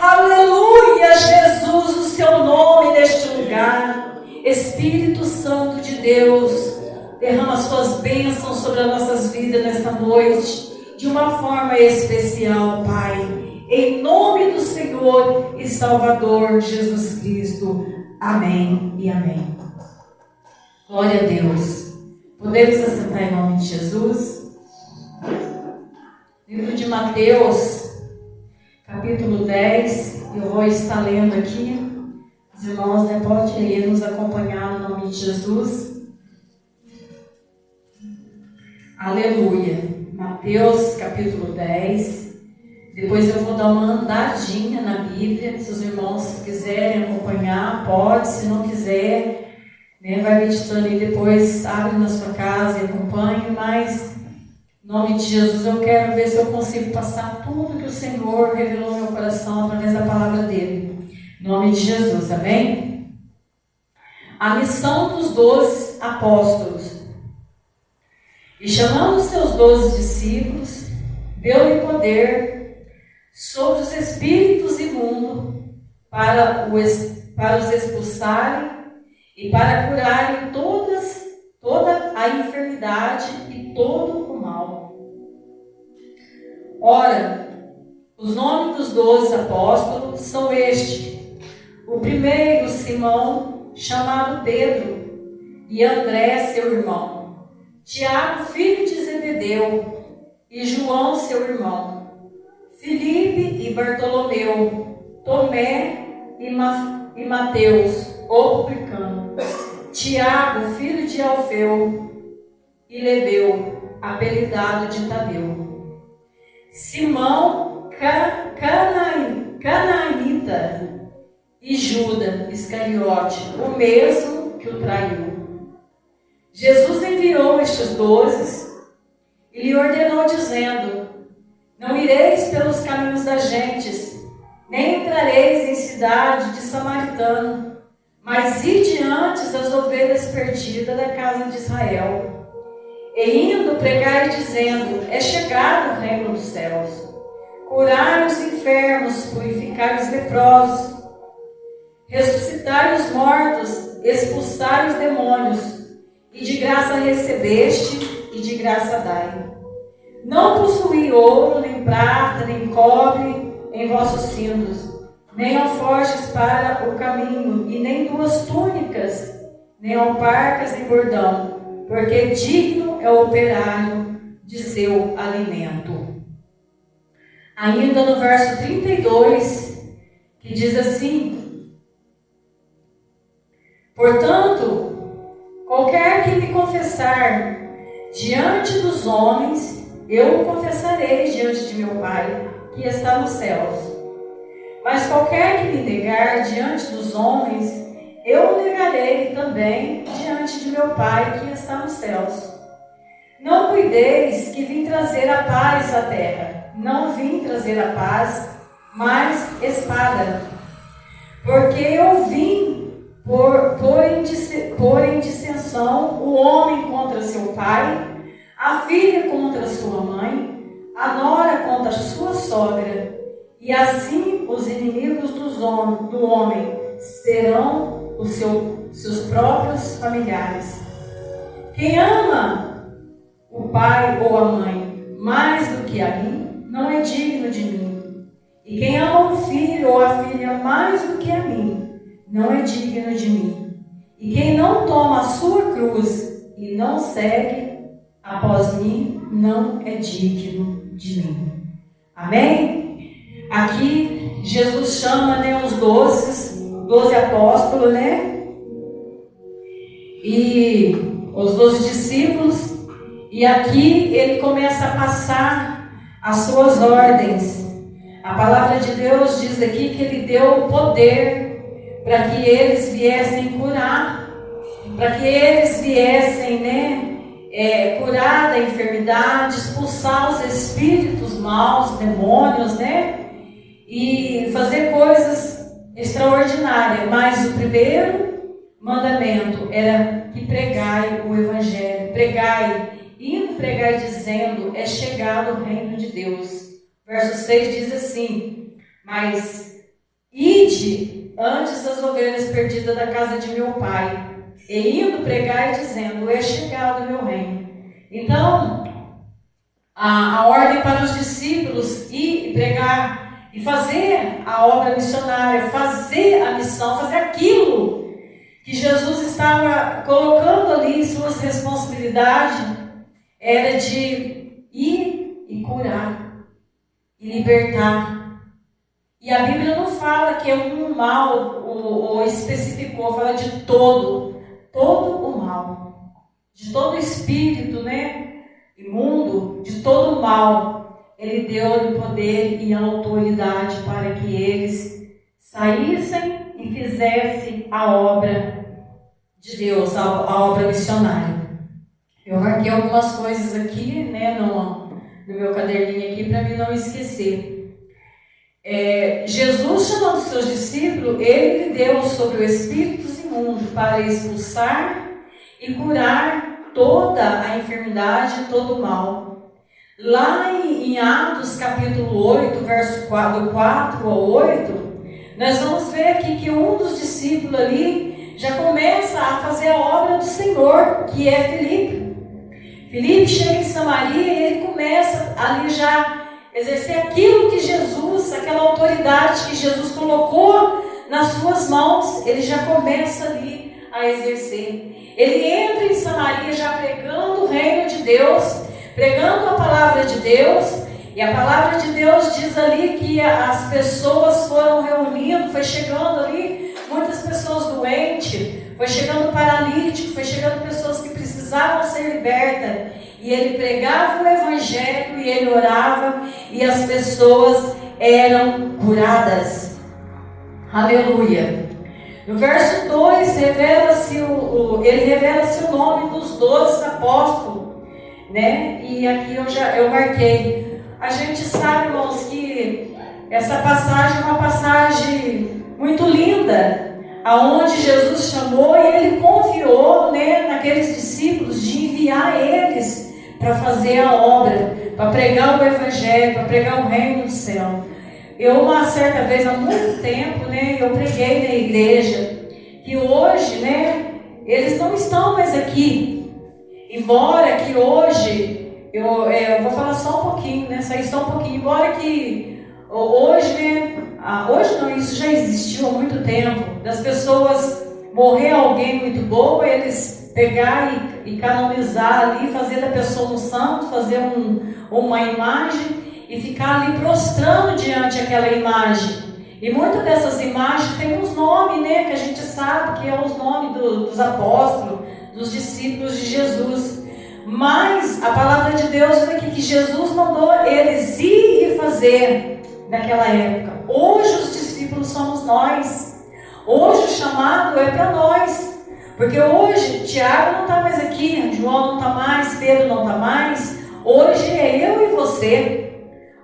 aleluia, Jesus, o seu nome neste lugar. Espírito Santo de Deus, derrama as suas bênçãos sobre as nossas vidas nesta noite, de uma forma especial, Pai, em nome do Senhor e Salvador Jesus Cristo. Amém e amém. Glória a Deus. Podemos assentar em nome de Jesus? Livro de Mateus, capítulo 10, eu vou estar lendo aqui. Os irmãos, podem ler, nos acompanhar no nome de Jesus. Aleluia. Mateus capítulo 10. Depois eu vou dar uma andadinha na Bíblia. Se os irmãos quiserem acompanhar, pode. Se não quiser, vai meditando e depois abre na sua casa e acompanhe. Mas, em nome de Jesus, eu quero ver se eu consigo passar tudo que o Senhor revelou no meu coração através da palavra dele. Em nome de Jesus, amém? A missão dos 12 apóstolos. E chamando os seus 12 discípulos, deu-lhe poder sobre os espíritos imundos para os expulsarem e para curarem toda a enfermidade e todo o mal. Ora, os nomes dos 12 apóstolos são estes. O primeiro, Simão, chamado Pedro, e André, seu irmão, Tiago, filho de Zebedeu, e João, seu irmão, Filipe e Bartolomeu, Tomé e Mateus, o publicano, Tiago, filho de Alfeu, e Lebeu, apelidado de Tadeu, Simão, canaanita, e Judas Iscariote, o mesmo que o traiu. Jesus enviou estes 12 e lhe ordenou, dizendo: não ireis pelos caminhos das gentes, nem entrareis em cidade de samaritano, mas ide antes as ovelhas perdidas da casa de Israel. E indo pregai dizendo: é chegado o reino dos céus. Curai os enfermos, purificai os leprosos, ressuscitai os mortos, expulsai os demônios, e de graça recebeste, e de graça dai. Não possuí ouro, nem prata, nem cobre em vossos cintos, nem alforjes para o caminho, e nem 2 túnicas, nem alparcas, nem bordão, porque digno é o operário de seu alimento. Ainda no verso 32, que diz assim: portanto, qualquer que me confessar diante dos homens, eu o confessarei diante de meu Pai, que está nos céus. Mas qualquer que me negar diante dos homens, eu o negarei também diante de meu Pai, que está nos céus. Não cuideis que vim trazer a paz à terra. Não vim trazer a paz, mas espada. Porque eu vim pôr em dissensão o homem contra seu pai, a filha contra sua mãe, a nora contra sua sogra, e assim os inimigos do homem serão os seus próprios familiares. Quem ama o pai ou a mãe mais do que a mim, não é digno de mim. E quem ama o filho ou a filha mais do que a mim, não é digno de mim. E quem não toma a sua cruz e não segue após mim, não é digno de mim. Amém? Aqui Jesus chama, os 12 apóstolos, E os 12 discípulos, E aqui ele começa a passar as suas ordens. A palavra de Deus diz aqui que ele deu o poder para que eles viessem curar, para que eles viessem, curar da enfermidade, expulsar os espíritos maus, demônios, e fazer coisas extraordinárias. Mas o primeiro mandamento era que pregai o evangelho, pregai, indo pregai dizendo, é chegado o reino de Deus. Verso 6 diz assim: mas ide antes das ovelhas perdidas da casa de meu pai, e indo pregai dizendo, é chegado o meu reino. Então, a ordem para os discípulos ir pregar e fazer a obra missionária, fazer a missão, fazer aquilo que Jesus estava colocando ali em suas responsabilidades, era de ir e curar, e libertar. E a Bíblia não fala que é um mal, ou especificou, fala de todo o mal, de todo espírito, imundo, de todo o mal. Ele deu o poder e a autoridade para que eles saíssem e fizessem a obra de Deus, a obra missionária. Eu marquei algumas coisas aqui, no meu caderninho aqui, para mim não esquecer. Jesus, chamando seus discípulos, ele deu sobre os espíritos imundos para expulsar e curar toda a enfermidade e todo o mal. Lá em Atos capítulo 8, verso 4 ao 8, nós vamos ver aqui que um dos discípulos ali já começa a fazer a obra do Senhor, que é Filipe. Filipe chega em Samaria e ele começa ali já exercer aquilo que Jesus, aquela autoridade que Jesus colocou nas suas mãos, ele já começa ali a exercer. Ele entra em Samaria já pregando o reino de Deus, pregando a palavra de Deus, e a palavra de Deus diz ali que as pessoas foram reunindo, foi chegando ali muitas pessoas doentes, foi chegando paralítico, foi chegando pessoas que precisavam ser libertas, e ele pregava o evangelho e ele orava e as pessoas eram curadas. Aleluia. No verso 2 ele revela-se o nome dos 12 apóstolos, e aqui eu marquei. A gente sabe, irmãos, que essa passagem é uma passagem muito linda, aonde Jesus chamou e ele confiou, naqueles discípulos de enviar eles para fazer a obra, para pregar o evangelho, para pregar o reino do céu. Eu, uma certa vez, há muito tempo, eu preguei na igreja, que hoje, eles não estão mais aqui, embora que hoje, eu vou falar só um pouquinho, sair só um pouquinho, embora que hoje, hoje não, isso já existiu há muito tempo, das pessoas morrer alguém muito boa, eles pegar e canonizar ali, fazer da pessoa um santo, fazer uma imagem e ficar ali prostrando diante daquela imagem. E muitas dessas imagens tem uns nomes, que a gente sabe que é os nomes dos apóstolos, dos discípulos de Jesus. Mas a palavra de Deus diz aqui que Jesus mandou eles ir e fazer naquela época. Hoje os discípulos somos nós. Hoje o chamado é para nós. Porque hoje Tiago não está mais aqui, João não está mais, Pedro não está mais. Hoje é eu e você.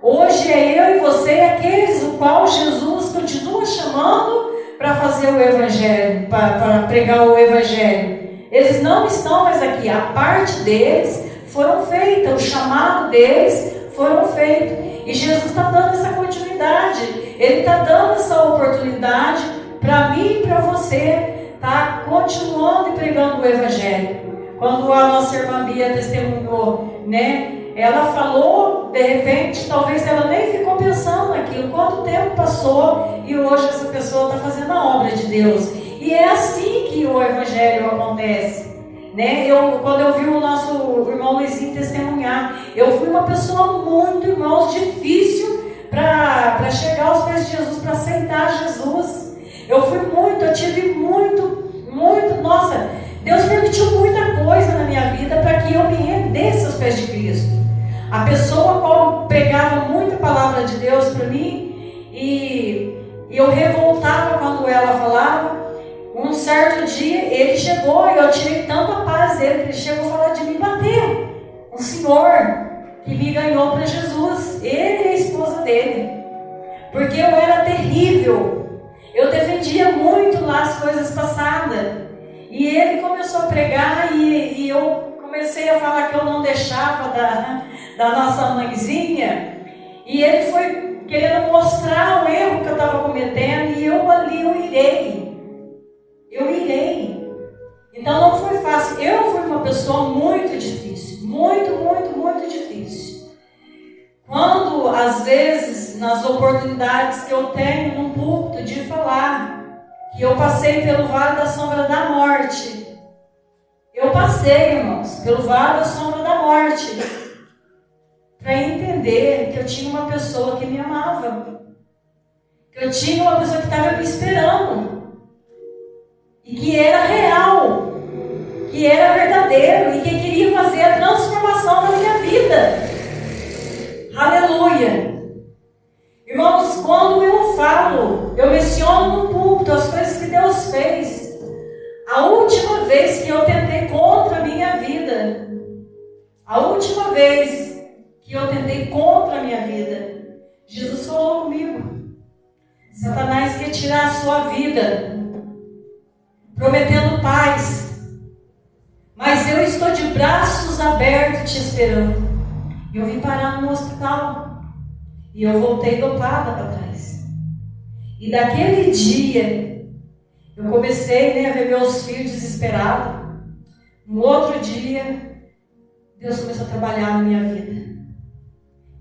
Hoje é eu e você, aqueles o qual Jesus continua chamando para fazer o evangelho, para pregar o evangelho. Eles não estão mais aqui, a parte deles foram feita, o chamado deles foram feitos. E Jesus está dando essa continuidade, Ele está dando essa oportunidade para mim e para você. Está continuando e pregando o evangelho. Quando a nossa irmã Bia testemunhou, ela falou, de repente, talvez ela nem ficou pensando naquilo, quanto tempo passou e hoje essa pessoa está fazendo a obra de Deus. E é assim que o evangelho acontece. Quando eu vi o nosso irmão Luizinho testemunhar, eu fui uma pessoa muito, irmãos, difícil para chegar aos pés de Jesus, para aceitar Jesus. Eu tive muito, nossa, Deus permitiu muita coisa na minha vida para que eu me rendesse aos pés pés de Cristo. A pessoa qual pegava muita palavra de Deus para mim e eu revoltava quando ela falava. Um certo dia ele chegou e eu tirei tanta paz dele que ele chegou a falar de me bater. Um senhor que me ganhou para Jesus, ele e a esposa dele, porque eu era terrível, eu defendia muito lá as coisas passadas, e ele começou a pregar e eu comecei a falar que eu não deixava da nossa mãezinha, e ele foi querendo mostrar o erro que eu estava cometendo, e eu ali, eu irei. Então não foi fácil. Eu fui uma pessoa muito difícil, muito difícil. Quando, às vezes, nas oportunidades que eu tenho num púlpito de falar, que eu passei pelo vale da sombra da morte. Eu passei, irmãos, pelo vale da sombra da morte, para entender que eu tinha uma pessoa que me amava, que eu tinha uma pessoa que estava me esperando, e que era real, que era verdadeiro, e que queria fazer a transformação da minha vida. Aleluia! Irmãos, quando eu falo, eu menciono no púlpito as coisas que Deus fez. A última vez que eu tentei contra a minha vida, Jesus falou comigo. Satanás quer tirar a sua vida, prometendo paz. Mas eu estou de braços abertos te esperando. Eu vim parar no hospital. E eu voltei dopada para trás. E daquele dia, eu comecei a ver meus filhos desesperados. No outro dia, Deus começou a trabalhar na minha vida.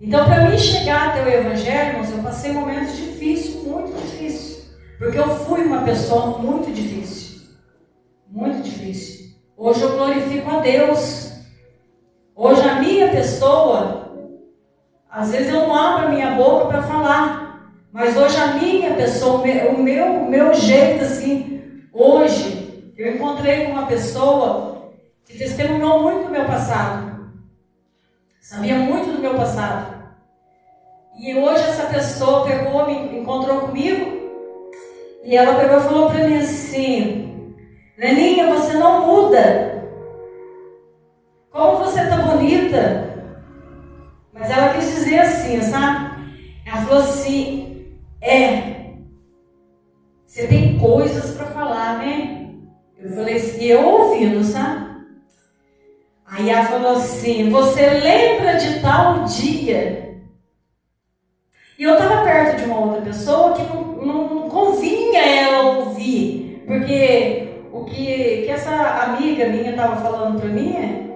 Então, para mim chegar até o Evangelho, irmãos, eu passei momentos difíceis, muito difíceis. Porque eu fui uma pessoa muito difícil. Muito difícil. Hoje eu glorifico a Deus. Hoje a minha pessoa, às vezes eu não abro a minha boca para falar. Mas hoje a minha pessoa, o meu jeito assim, hoje, eu encontrei com uma pessoa que testemunhou muito do meu passado. Sabia muito do meu passado. E hoje essa pessoa pegou, me encontrou comigo. E ela pegou e falou para mim assim: Leninha, você não muda. Como você está bonita. Mas ela quis dizer assim, sabe? Ela falou assim: você tem coisas para falar, né? Eu falei assim, eu ouvindo, sabe? Aí ela falou assim: você lembra de tal dia? E eu estava perto de uma outra pessoa que não convinha ela ouvir, porque o que essa amiga minha estava falando para mim,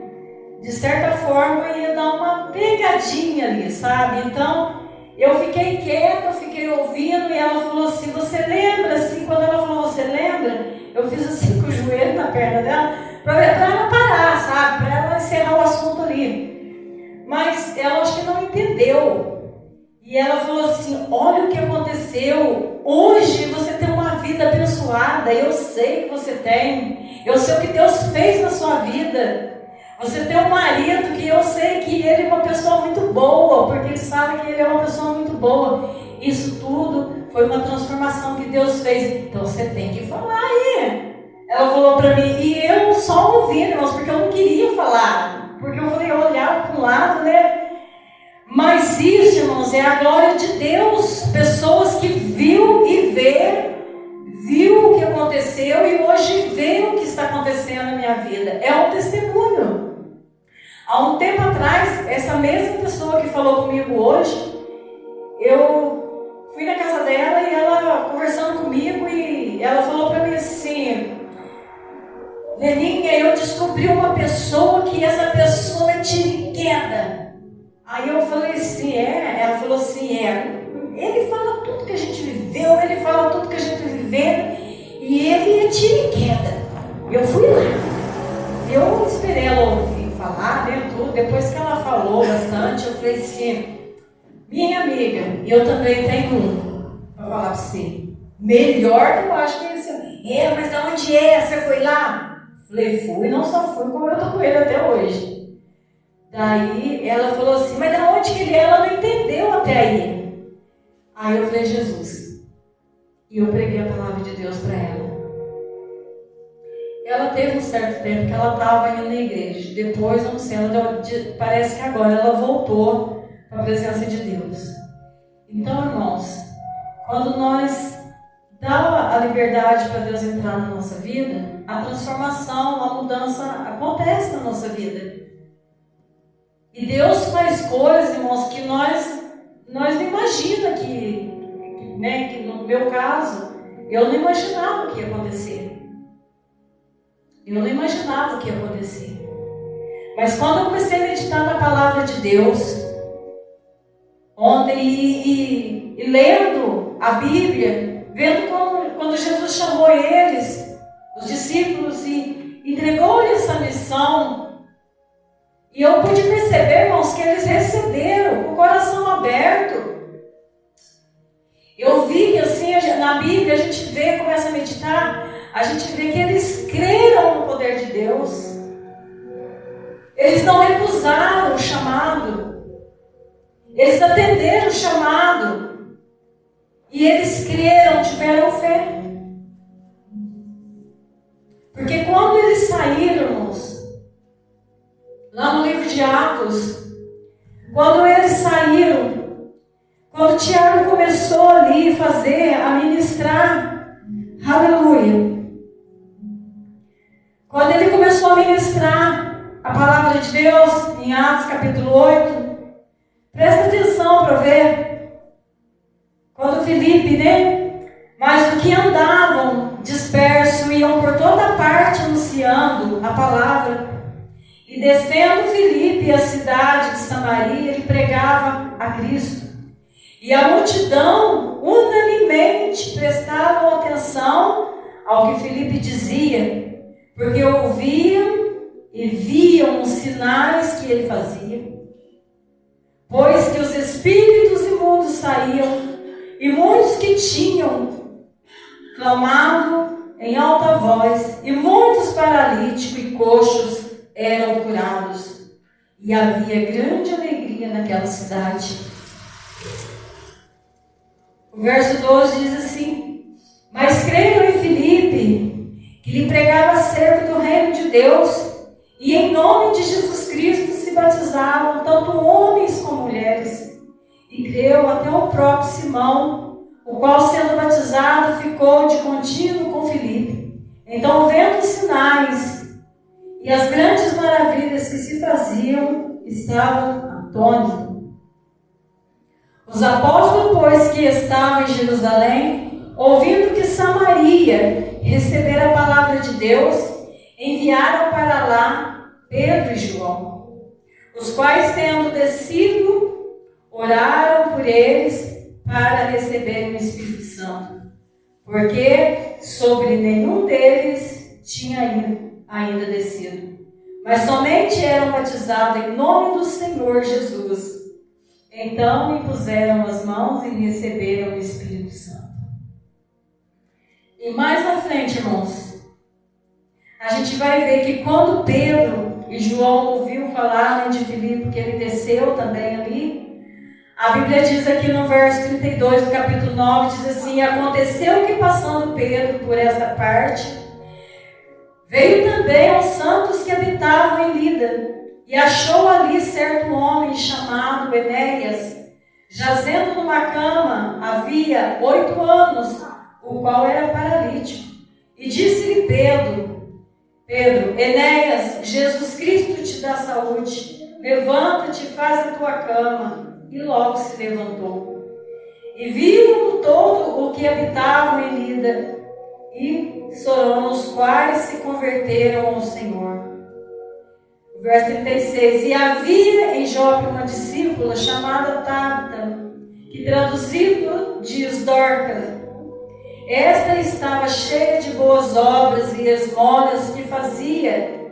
de certa forma ia dar uma pegadinha ali, sabe? Então eu fiquei quieta, eu fiquei ouvindo, e ela falou assim: você lembra? Assim, quando ela falou você lembra, eu fiz assim com o joelho na perna dela, para ela parar, sabe? Para ela encerrar o assunto ali. Mas ela acho que não entendeu. E ela falou assim: olha o que aconteceu. Hoje você tem uma vida abençoada. Eu sei que você tem. Eu sei o que Deus fez na sua vida. Você tem um marido que eu sei que ele é uma pessoa muito boa, porque ele sabe que ele é uma pessoa muito boa. Isso tudo foi uma transformação que Deus fez. Então você tem que falar aí. Ela falou para mim, e eu só ouvi, irmãos, porque eu não queria falar. Porque eu falei, eu olhava para um lado, né? Mas isso, irmãos, é a glória de Deus. Pessoas que viu o que aconteceu e hoje vê o que está acontecendo na minha vida. É um testemunho. Há um tempo atrás, essa mesma pessoa que falou comigo hoje, eu fui na casa dela e ela conversando comigo, e ela falou para mim assim: Leninha, eu descobri uma pessoa que essa pessoa é tiro e queda. Aí eu falei assim, Ela falou assim, ele fala tudo que a gente viveu, ele fala tudo que a gente viveu, e ele é tiro e queda. Eu fui lá. Eu esperei ela ouvir falar, né, tudo. Depois que ela falou bastante, eu falei assim: minha amiga, eu também tenho um para falar para você. Melhor que eu acho que é esse. Mas de onde é? Você foi lá? Falei, fui, não só fui, como eu tô com ele até hoje. Daí ela falou assim, mas da onde que ele é? Ela não entendeu até aí. Aí eu falei, Jesus. E eu preguei a palavra de Deus para ela. Ela teve um certo tempo que ela estava indo na igreja. Depois, eu não sei, parece que agora ela voltou para a presença de Deus. Então, irmãos, quando nós damos a liberdade para Deus entrar na nossa vida, a transformação, a mudança acontece na nossa vida. E Deus faz coisas, irmãos, que nós não imaginamos que no meu caso, eu não imaginava que ia acontecer. Eu não imaginava o que ia acontecer. Mas quando eu comecei a meditar na palavra de Deus, ontem, e lendo a Bíblia, vendo quando Jesus chamou eles, os discípulos, e entregou-lhes essa missão, e eu pude perceber, irmãos, que eles receberam com o coração aberto. Eu vi assim, na Bíblia, a gente vê, começa a meditar, a gente vê que eles creram no poder de Deus. Eles não recusaram o chamado. Eles atenderam o chamado. E eles creram, tiveram fé. Porque quando eles saíram, irmãos, lá no livro de Atos, quando eles saíram, quando Tiago começou ali a ministrar, aleluia. Quando ele começou a ministrar a palavra de Deus em Atos capítulo 8, presta atenção para ver. Quando Filipe, mas o que andavam dispersos, iam por toda parte anunciando a palavra. E descendo Filipe à cidade de Samaria, ele pregava a Cristo. E a multidão unanimemente prestavam atenção ao que Filipe dizia, porque ouviam e viam os sinais que ele fazia. Pois que os espíritos imundos saíam, e muitos que tinham clamado em alta voz, e muitos paralíticos e coxos eram curados. E havia grande alegria naquela cidade. O verso 12 diz assim: mas creram em Filipe, que lhe pregava acerca do reino de Deus, e em nome de Jesus Cristo se batizavam tanto homens como mulheres. E creu até o próprio Simão, o qual, sendo batizado, ficou de contínuo com Filipe. Então, vendo os sinais e as grandes maravilhas que se faziam, estavam atônitos. Os apóstolos, pois, que estavam em Jerusalém, ouvindo que Samaria recebera a palavra de Deus, enviaram para lá Pedro e João, os quais, tendo descido, oraram por eles para receberem o Espírito Santo, porque sobre nenhum deles tinha ainda descido, mas somente eram batizados em nome do Senhor Jesus. Então impuseram as mãos e receberam o Espírito Santo. E mais à frente, irmãos, a gente vai ver que quando Pedro e João ouviu falar de Filipe, que ele desceu também ali, a Bíblia diz aqui no verso 32 do capítulo 9, diz assim: aconteceu que, passando Pedro por esta parte, veio também aos santos que habitavam em Lida, e achou ali certo homem chamado Enéas, jazendo numa cama havia 8 anos, o qual era paralítico. E disse-lhe Pedro, Enéas, Jesus Cristo te dá saúde, levanta-te e faz a tua cama. E logo se levantou. E viram todo o que habitavam em Lida, e Sorão, os quais se converteram ao Senhor. Verso 36. E havia em Jope uma discípula chamada Tabita, que traduzido diz Dorcas. Esta estava cheia de boas obras e esmolas que fazia.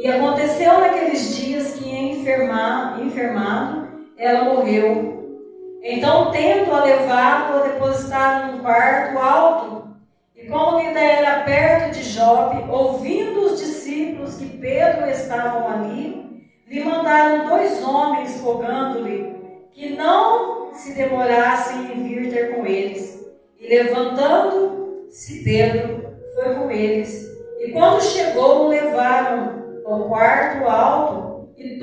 E aconteceu naqueles dias que, enfermado, ela morreu. Então, tendo-a levado, a depositaram num quarto alto. E como Lida era perto de Jope, ouvindo os discípulos que Pedro estavam ali, lhe mandaram 2 homens, rogando-lhe que não se demorassem em vir ter com eles. E levantando-se Pedro, foi com eles. E quando chegou, o levaram ao quarto alto, e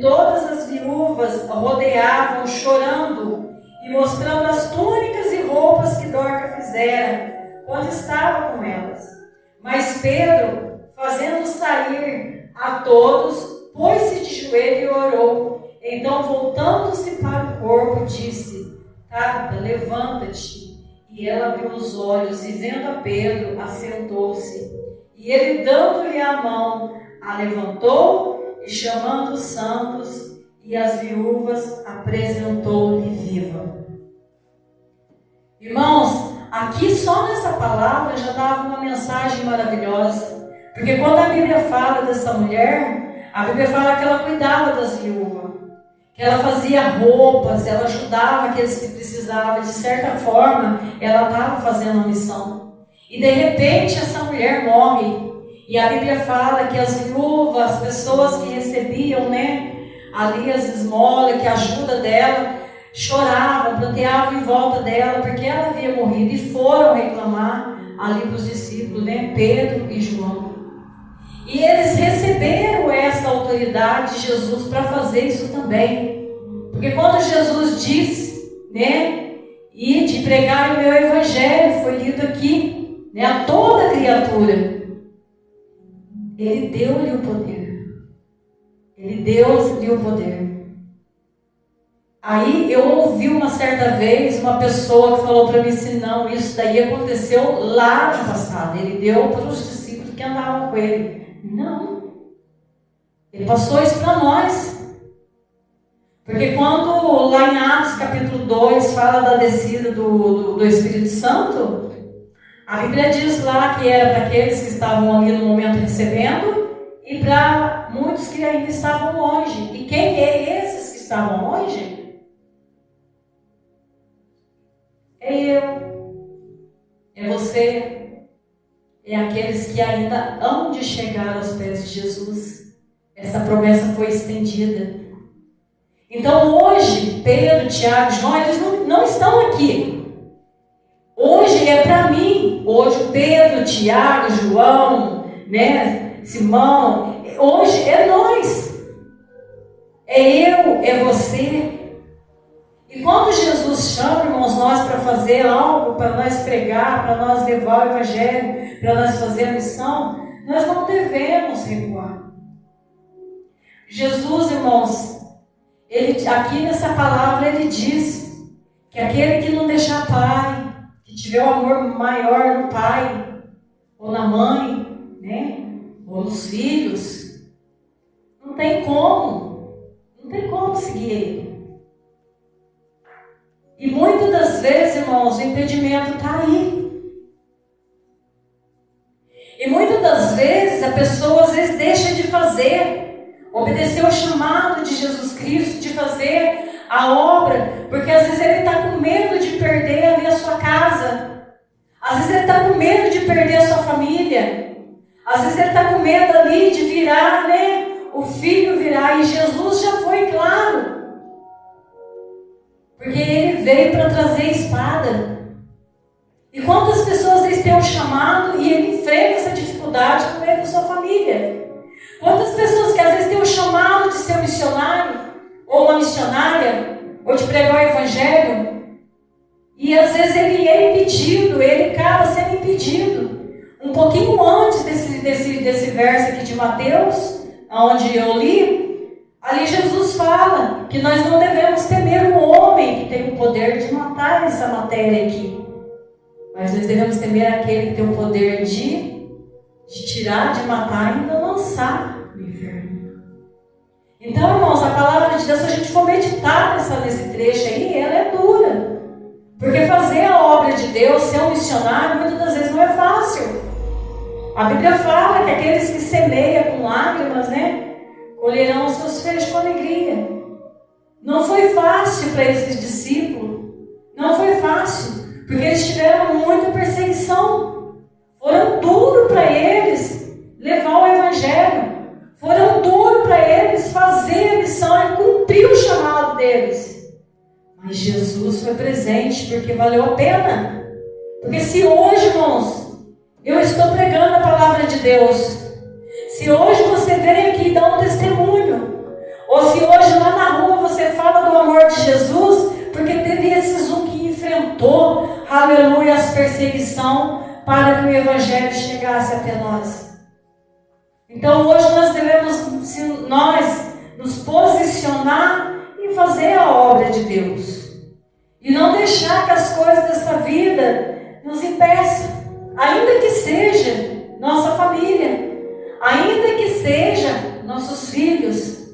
todas as viúvas rodeavam, chorando, e mostrando as túnicas e roupas que Dorca fizera, quando estava com elas. Mas Pedro, fazendo sair a todos, pôs-se de joelho e orou. Então, voltando-se para o corpo, disse: Tabita, levanta-te. E ela abriu os olhos, e vendo a Pedro, assentou-se. E ele, dando-lhe a mão, a levantou, e chamando os santos e as viúvas, apresentou-lhe viva. Irmãos, aqui só nessa palavra já dava uma mensagem maravilhosa. Porque quando a Bíblia fala dessa mulher, a Bíblia fala que ela cuidava das viúvas, que ela fazia roupas, ela ajudava aqueles que precisavam. De certa forma, ela estava fazendo a missão. E de repente essa mulher morre. E a Bíblia fala que as viúvas, as pessoas que recebiam, ali as esmolas, que a ajuda dela, choravam, planteavam em volta dela, porque ela havia morrido. E foram reclamar ali para os discípulos, Pedro e João. E eles receberam essa autoridade de Jesus para fazer isso também. Porque quando Jesus disse, e de pregar o meu evangelho, foi lido aqui, a toda criatura, ele deu-lhe o poder. Ele deu-lhe o poder. Aí eu ouvi uma certa vez uma pessoa que falou para mim assim: não, isso daí aconteceu lá no passado. Ele deu para os discípulos que andavam com ele. Não. Ele passou isso para nós. Porque quando lá em Atos capítulo 2 fala da descida do Espírito Santo, a Bíblia diz lá que era para aqueles que estavam ali no momento recebendo e para muitos que ainda estavam longe. E quem é esses que estavam longe? É eu, é você, é aqueles que ainda hão de chegar aos pés de Jesus. Essa promessa foi estendida. Então hoje, Pedro, Tiago, João, eles não estão aqui. Hoje é para mim. Hoje Pedro, Tiago, João, Simão, hoje é nós. É eu, é você. E quando Jesus chama, irmãos, nós para fazer algo, para nós pregar, para nós levar o evangelho, para nós fazer a missão, nós não devemos recuar. Jesus, irmãos, aqui nessa palavra ele diz que aquele que não deixar pai, que tiver um amor maior no pai, ou na mãe, ou nos filhos, não tem como seguir ele. E muitas das vezes, irmãos, o impedimento está aí. E muitas das vezes a pessoa às vezes deixa de obedecer ao chamado de Jesus Cristo, de fazer a obra, porque às vezes ele está com medo de perder ali a sua casa. Às vezes ele está com medo de perder a sua família. Às vezes ele está com medo ali de virar, o filho virar. E Jesus já foi claro. Porque ele veio para trazer espada. E quantas pessoas eles têm um chamado e ele enfrenta essa dificuldade no meio da sua família? Quantas pessoas que às vezes têm um chamado de ser um missionário, ou uma missionária, ou de pregar o evangelho, e às vezes ele é impedido, ele acaba sendo impedido. Um pouquinho antes desse verso aqui de Mateus, onde eu li, ali Jesus fala que nós não devemos temer um homem que tem o poder de matar essa matéria aqui. Mas nós devemos temer aquele que tem o poder de tirar, de matar e ainda lançar no inferno. Então, irmãos, a palavra de Deus, se a gente for meditar nesse trecho aí, ela é dura. Porque fazer a obra de Deus, ser um missionário, muitas das vezes não é fácil. A Bíblia fala que aqueles que semeiam com lágrimas, colherão os seus feixes com alegria. Não foi fácil para esses discípulos. Não foi fácil. Porque eles tiveram muita perseguição. Foram duros para eles levar o evangelho. Foram duros para eles fazer foi presente, porque valeu a pena. Porque se hoje, irmãos, eu estou pregando a palavra de Deus, se hoje você vem aqui e dá um testemunho, ou se hoje lá na rua você fala do amor de Jesus, porque teve esses um que enfrentou, aleluia, as perseguições para que o Evangelho chegasse até nós. Então hoje nós devemos, se nós nos posicionar e fazer a obra de Deus. E não deixar que as coisas dessa vida nos impeçam. Ainda que seja nossa família. Ainda que seja nossos filhos.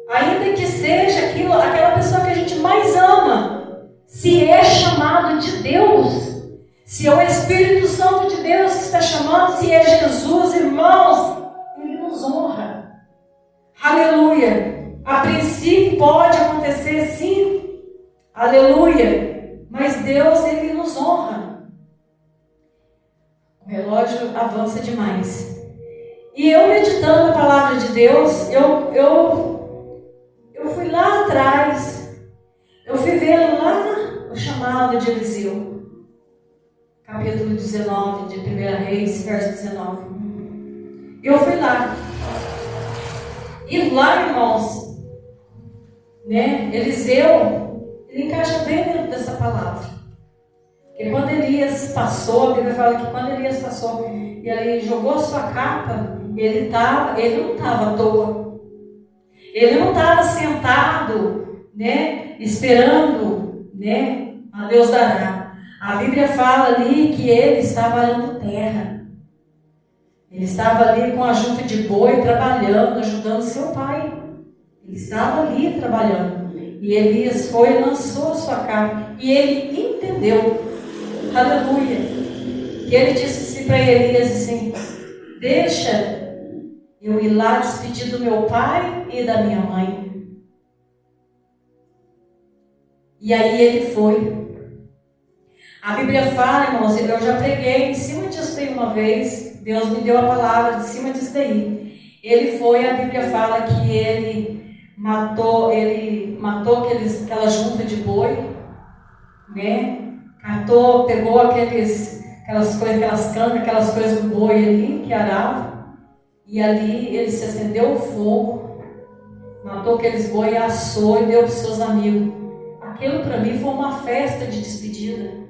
Ainda que seja aquela pessoa que a gente mais ama. Se é chamado de Deus. Se é o Espírito Santo de Deus que está chamando. Se é Jesus, irmãos. Ele nos honra. Aleluia. A princípio pode acontecer sim, aleluia, mas Deus, Ele nos honra. O relógio avança demais. E eu meditando a palavra de Deus, eu fui lá atrás, eu fui vendo lá o chamado de Eliseu, capítulo 19 de 1 Reis, verso 19. Eu fui lá. E lá, irmãos, Eliseu, ele encaixa bem dentro dessa palavra. Porque quando Elias passou, a Bíblia fala que quando Elias passou e ele jogou a sua capa, ele não estava à toa. Ele não estava sentado, esperando, a Deus dará. A Bíblia fala ali que ele estava arando terra. Ele estava ali com a junta de boi, trabalhando, ajudando seu pai. Ele estava ali trabalhando. E Elias foi e lançou a sua capa. E ele entendeu. Aleluia. E ele disse assim para Elias assim: deixa eu ir lá despedir do meu pai e da minha mãe. E aí ele foi. A Bíblia fala, irmãos, eu já preguei em cima disso daí uma vez. Deus me deu a palavra de cima disso daí. Ele foi, a Bíblia fala que ele matou aquela junta de boi, pegou aquelas canas, aquelas coisas do boi ali que arava, e ali ele se acendeu o fogo, matou aqueles boi, assou e deu para os seus amigos. Aquilo para mim foi uma festa de despedida.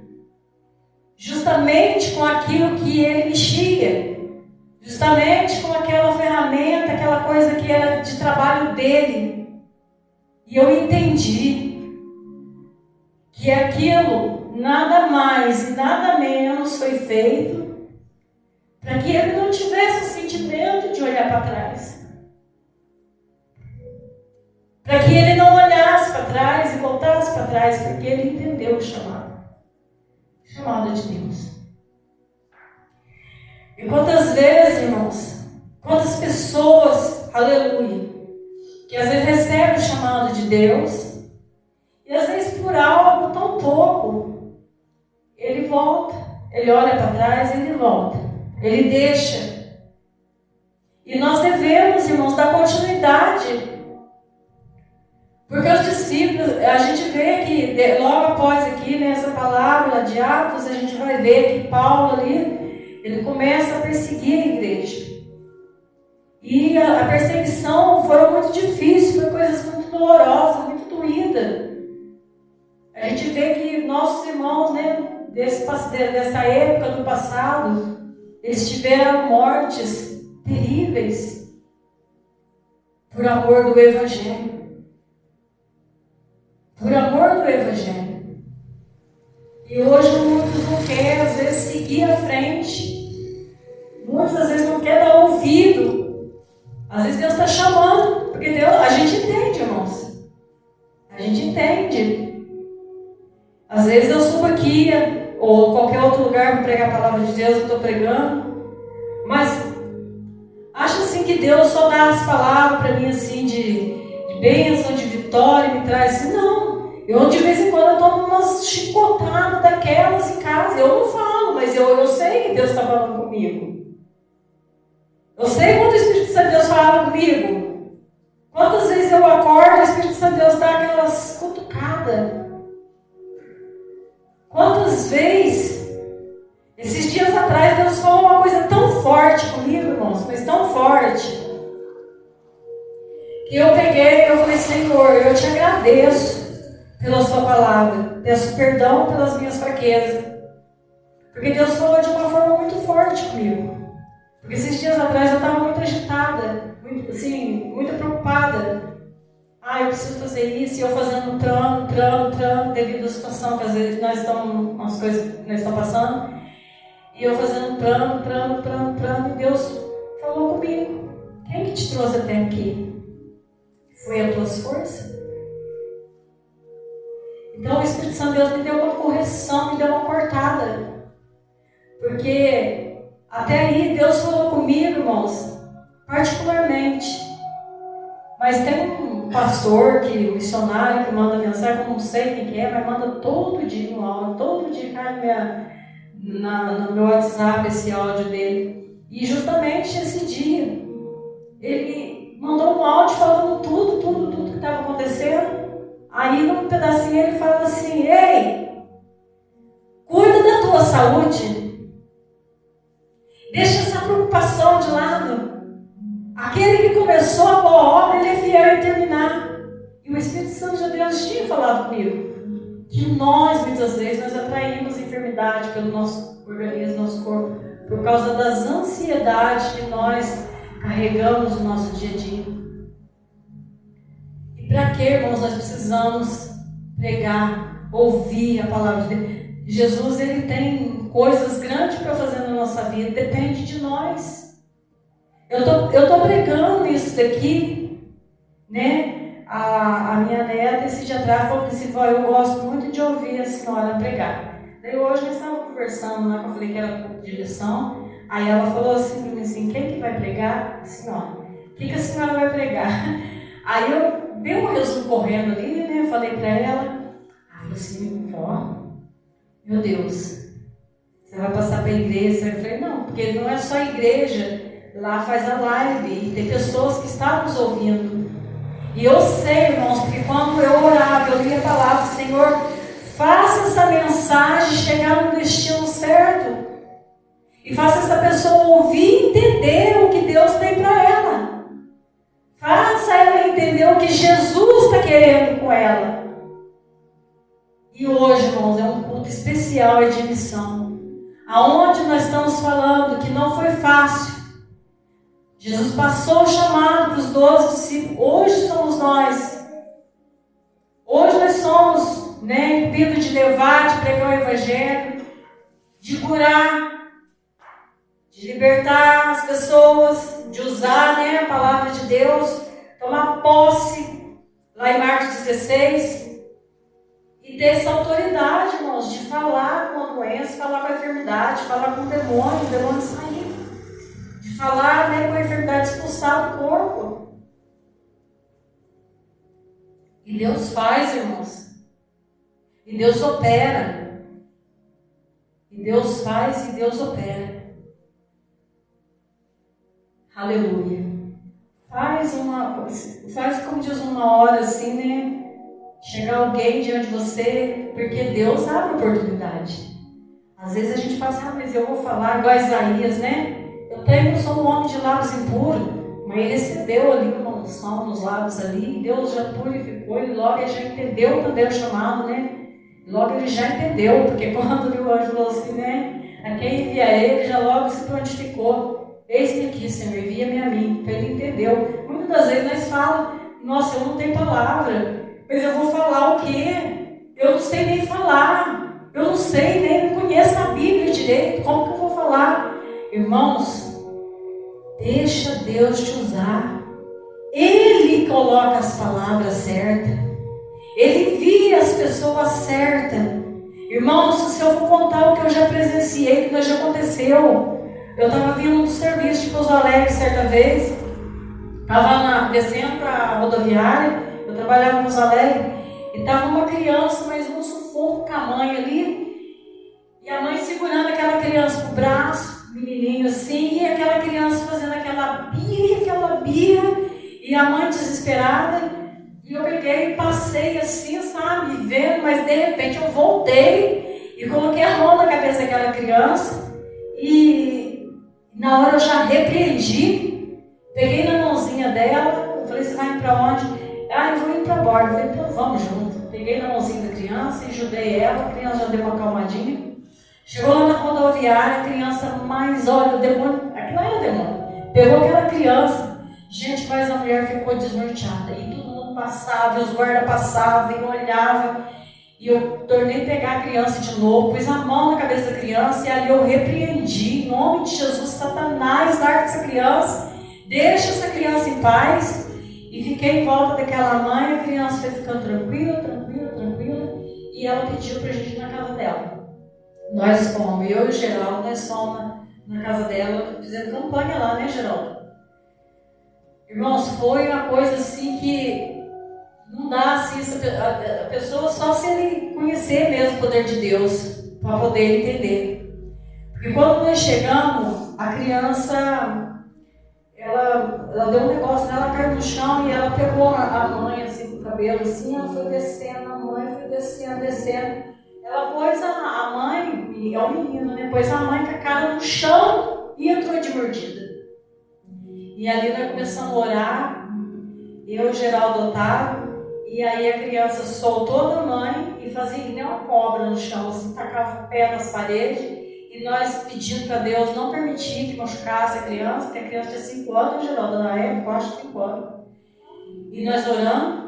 Justamente com aquilo que ele mexia, justamente com aquela ferramenta, aquela coisa que era de trabalho dele. E eu entendi que aquilo, nada mais e nada menos, foi feito para que ele não tivesse o sentimento de olhar para trás. Para que ele não olhasse para trás e voltasse para trás, porque ele entendeu o chamado de Deus. E quantas vezes, irmãos, quantas pessoas, aleluia, que às vezes recebem o chamado de Deus, e às vezes por algo tão pouco, ele volta, ele olha para trás e ele volta, ele deixa. E nós devemos, irmãos, dar continuidade. Porque os discípulos, a gente vê que logo após aqui, nessa palavra de Atos, a gente vai ver que Paulo ali, ele começa a perseguir a igreja. E a perseguição foi muito difícil, foi coisas muito dolorosas, muito doídas. A gente vê que nossos irmãos, dessa época do passado, eles tiveram mortes terríveis por amor do Evangelho. Por amor do Evangelho. E hoje muitos não querem, às vezes, seguir à frente. Muitos, às vezes, não querem dar ouvido. Às vezes Deus está chamando. Porque Deus, a gente entende, irmãos. A gente entende. Às vezes eu subo aqui, ou qualquer outro lugar para pregar a palavra de Deus, eu estou pregando. Mas acho assim que Deus só dá as palavras para mim assim de bênção, de vitória, me traz assim, não. Eu de vez em quando eu tomo umas chicotadas daquelas em casa. Eu não falo, mas eu sei que Deus está falando comigo. Eu sei quando o Espírito Santo de Deus fala comigo. Quantas vezes eu eu acordo, o Espírito Santo de Deus dá aquelas cutucadas. Quantas vezes, esses dias atrás, Deus falou uma coisa tão forte comigo, irmãos, mas tão forte, que eu peguei e eu falei, Senhor, eu te agradeço pela sua palavra, peço perdão pelas minhas fraquezas, porque Deus falou de uma forma muito forte comigo. Porque esses dias atrás eu estava muito agitada, muito preocupada. Eu preciso fazer isso, e eu fazendo tramo, devido à situação que às vezes nós estamos, as coisas que nós estamos passando. E eu fazendo tramo, e Deus falou comigo. Quem que te trouxe até aqui? Foi as tuas forças? Então o Espírito Santo de Deus me deu uma correção, me deu uma cortada. Porque até aí Deus falou comigo, irmãos, particularmente. Mas tem um pastor, um missionário que manda mensagem, eu não sei quem que é, mas manda todo dia no áudio, todo dia cai no meu WhatsApp esse áudio dele. E justamente esse dia, ele mandou um áudio falando tudo que estava acontecendo. Aí num pedacinho ele fala assim, ei, cuida da tua saúde. Deixa essa preocupação de lado. Aquele que começou a boa obra, ele é fiel em terminar. E o Espírito Santo de Deus tinha falado comigo que nós, muitas vezes, nós atraímos enfermidade pelo nosso organismo, nosso corpo, por causa das ansiedades que nós carregamos no nosso dia a dia. E para que, irmãos, nós precisamos pregar, ouvir a palavra de Deus? Jesus, ele tem coisas grandes para fazer na nossa vida, depende de nós. Eu tô pregando isso daqui, né? A minha neta, esse dia atrás, falou assim, eu gosto muito de ouvir a senhora pregar. Daí hoje nós estávamos conversando, né, que eu falei que era de lição. Aí ela falou assim para mim assim, quem que vai pregar? A senhora. O que a senhora vai pregar? Aí eu dei um resumo correndo ali, né? Falei para ela. Ela falou assim, meu Deus, você vai passar para a igreja? Eu falei, não, porque não é só a igreja, lá faz a live, e tem pessoas que estão nos ouvindo. E eu sei, irmãos, porque quando eu orava, eu lia a palavra, Senhor, faça essa mensagem chegar no destino certo. E faça essa pessoa ouvir e entender o que Deus tem para ela. Faça ela entender o que Jesus está querendo com ela. E hoje, irmãos, é um culto especial e de missão, aonde nós estamos falando que não foi fácil. Jesus passou o chamado para os 12 discípulos. Hoje somos nós. Hoje nós somos, incumbidos de levar, de pregar o Evangelho, de curar, de libertar as pessoas, de usar, a palavra de Deus, tomar posse, lá em Marcos 16, e ter essa autoridade, irmãos, de falar com a doença, falar com a enfermidade, falar com o demônio sair. De falar, com a enfermidade expulsar do corpo. E Deus faz, irmãos. E Deus opera. E Deus faz e Deus opera. Aleluia. Faz como diz uma hora assim, chegar alguém diante de você, porque Deus abre oportunidade. Às vezes a gente fala assim, mas eu vou falar igual a Isaías, Eu sou um homem de lábios impuros, mas ele recebeu ali uma unção nos lábios ali, Deus já purificou, e logo ele já entendeu também o chamado, Logo ele já entendeu, porque quando o anjo falou assim, a quem envia ele, já logo se prontificou. Eis-me aqui, Senhor, envia-me a mim. Então ele entendeu. Muitas das vezes nós falamos, nossa, eu não tenho palavra, mas eu vou falar o quê? Eu não sei nem falar, eu não sei, nem conheço a Bíblia direito, como que eu vou falar? Irmãos, deixa Deus te usar. Ele coloca as palavras certas. Ele envia as pessoas certas. Irmãos, se eu for contar o que eu já presenciei, que já aconteceu. Eu estava vindo do serviço de Pouso Alegre certa vez. Estava descendo para a rodoviária. Eu trabalhava em Pouso Alegre. E estava uma criança, mas um sufoco com a mãe ali. E a mãe segurando aquela criança com o braço, menininho assim, e aquela criança fazendo aquela birra, e a mãe desesperada, peguei e passei assim, sabe, vendo, mas de repente eu voltei e coloquei a mão na cabeça daquela criança e na hora eu já repreendi, peguei na mãozinha dela, eu falei, você vai para onde? Eu vou ir para a borda. Eu falei, então vamos junto. Peguei na mãozinha da criança e ajudei ela, a criança já deu uma calmadinha. Chegou lá na rodoviária, a criança mais, olha, o demônio, aquilo era o demônio, pegou aquela criança, gente, mas a mulher ficou desnorteada, e todo mundo passava, e os guardas passavam, e olhavam, e eu tornei pegar a criança de novo, pus a mão na cabeça da criança, e ali eu repreendi, em nome de Jesus, Satanás, larga essa criança, deixa essa criança em paz, e fiquei em volta daquela mãe, a criança foi ficando tranquila, e ela pediu para a gente ir na casa dela. Nós fomos, eu e o Geraldo, nós fomos na casa dela, fizendo campanha lá, né, Geraldo? Irmãos, foi uma coisa assim que não dá assim, a pessoa só se ele conhecer mesmo o poder de Deus, para poder entender. Porque quando nós chegamos, a criança, ela deu um negócio, ela caiu no chão e ela pegou a mãe assim com o cabelo assim, ela foi descendo, a mãe foi descendo. Ela pôs a mãe, é o menino, né? Pôs a mãe com a cara no chão e entrou de mordida. E ali nós começamos a orar, eu e o Geraldo Otávio, e aí a criança soltou da mãe e fazia que nem uma cobra no chão, assim, tacava o pé nas paredes, e nós pedindo para Deus não permitir que machucasse a criança, porque a criança tinha 5 anos, Geraldo, na época, eu acho 5 anos. E nós orando.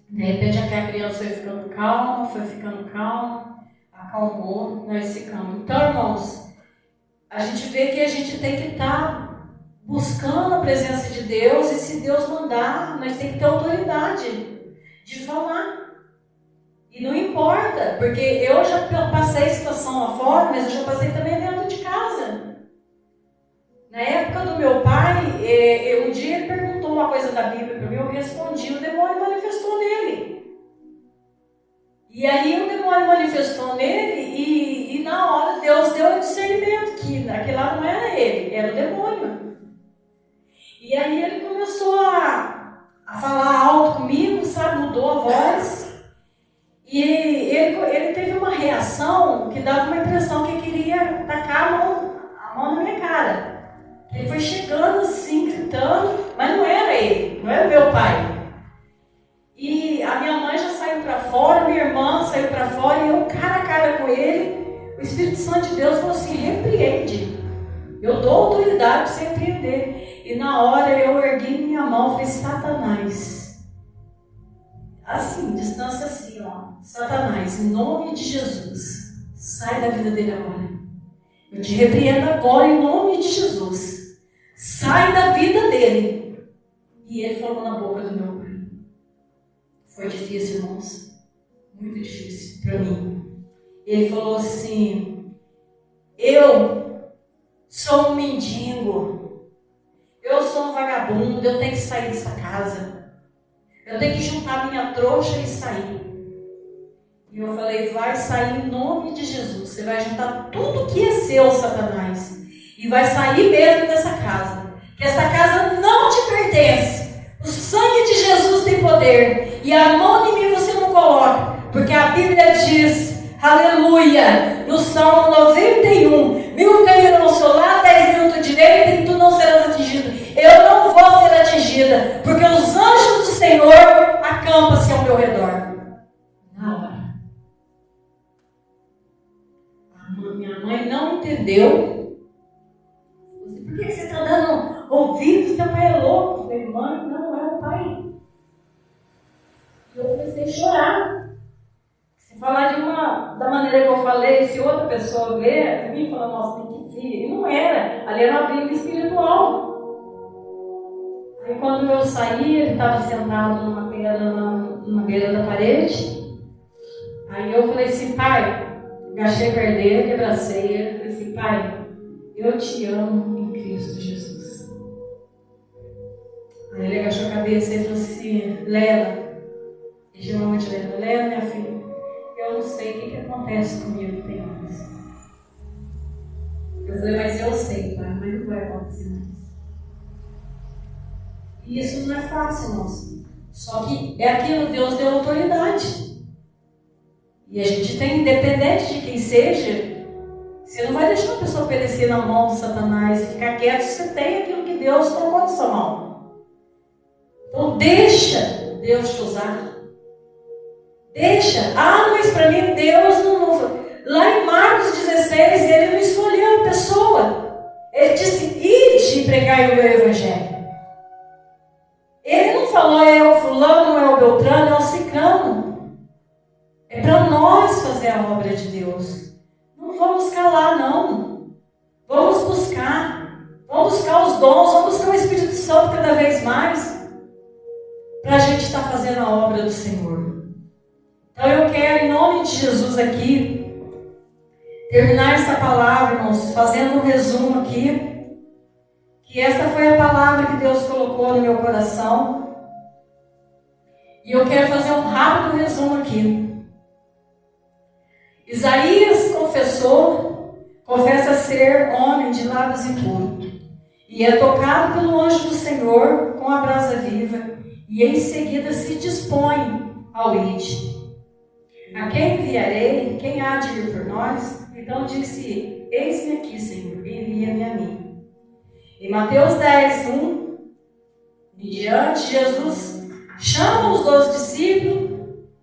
De repente a criança foi ficando calma, acalmou, nós ficamos. Então, irmãos, a gente vê que a gente tem que estar buscando a presença de Deus, e se Deus mandar, nós temos que ter autoridade de falar. E não importa, porque eu já passei situação lá fora, mas eu já passei também dentro de casa. Na época do meu pai, um dia ele perguntou uma coisa da Bíblia para mim, eu respondi, o demônio manifestou nele. E aí o demônio manifestou nele e na hora Deus deu um discernimento que aquele lá não era ele, era o demônio. E aí ele começou a falar alto comigo, sabe, mudou a voz. E ele teve uma reação que dava uma impressão que queria tacar a mão na minha cara. Ele foi chegando assim, gritando, mas não era ele, não era meu pai. E a minha mãe já saiu para fora, minha irmã saiu para fora, e eu cara a cara com ele. O Espírito Santo de Deus falou assim, repreende. Eu dou autoridade para você repreender. E na hora eu ergui minha mão e falei, Satanás. Assim, distância assim, ó. Satanás, em nome de Jesus, sai da vida dele agora. Eu te repreendo agora em nome de Jesus. Sai da vida dele. E ele falou na boca do meu pai. Foi difícil, irmãos. Muito difícil para mim. Ele falou assim, eu sou um mendigo. Eu sou um vagabundo. Eu tenho que sair dessa casa. Eu tenho que juntar minha trouxa e sair. E eu falei, vai sair em nome de Jesus. Você vai juntar tudo que é seu, Satanás. E vai sair mesmo dessa casa. Que essa casa não te pertence. O sangue de Jesus tem poder. E a mão em mim você não coloca. Porque a Bíblia diz, aleluia, no Salmo 91, 1000 caíram ao seu lado, 10.000 ao teu direito, e tu não serás atingido. Eu não vou ser atingida. Porque os anjos do Senhor acampam-se ao meu redor. Na hora. Minha mãe não entendeu. Por que você está dando ouvido? Seu pai é louco. Eu falei, mãe, não é o pai. E eu comecei a chorar. Se falar da maneira que eu falei, se outra pessoa ver, mim fala, nossa, que filha. E não era. Ali era uma briga espiritual. Aí quando eu saí, ele estava sentado numa beira da parede. Aí eu falei assim, pai. Agachei perto dele, abracei ele e falei assim, pai, eu te amo em Cristo Jesus. Aí ele agachou a cabeça e falou assim, Lela, ele chamou de Lela, Lela, minha filha, eu não sei o que acontece comigo que tem mais. Eu falei, mas eu sei, pai, mas não vai acontecer mais. E isso não é fácil, irmãos. Só que é aquilo, Deus deu autoridade. E a gente tem, independente de quem seja, você não vai deixar a pessoa perecer na mão de Satanás e ficar quieto se você tem aquilo que Deus colocou na sua mão. Então deixa Deus te usar. Deixa. Ah, mas para mim Deus não... Lá em Marcos 16, ele não escolheu a pessoa. Ele disse, ide pregar o meu evangelho. Ele não falou, é o fulano, é o beltrano, é o ciclano. É para nós fazer a obra de Deus. Não vamos calar, não. Vamos buscar. Vamos buscar os dons, vamos buscar o Espírito Santo cada vez mais. Para a gente estar fazendo a obra do Senhor. Então eu quero, em nome de Jesus aqui, terminar essa palavra, irmãos, fazendo um resumo aqui. Que esta foi a palavra que Deus colocou no meu coração. E eu quero fazer um rápido resumo aqui. Isaías confessa ser homem de lábios impuros. E é tocado pelo anjo do Senhor com a brasa viva. E em seguida se dispõe ao ide. A quem enviarei? Quem há de ir por nós? Então disse, eis-me aqui, Senhor, envia-me a mim. Em Mateus 10, 1, em diante, Jesus chama os 12 discípulos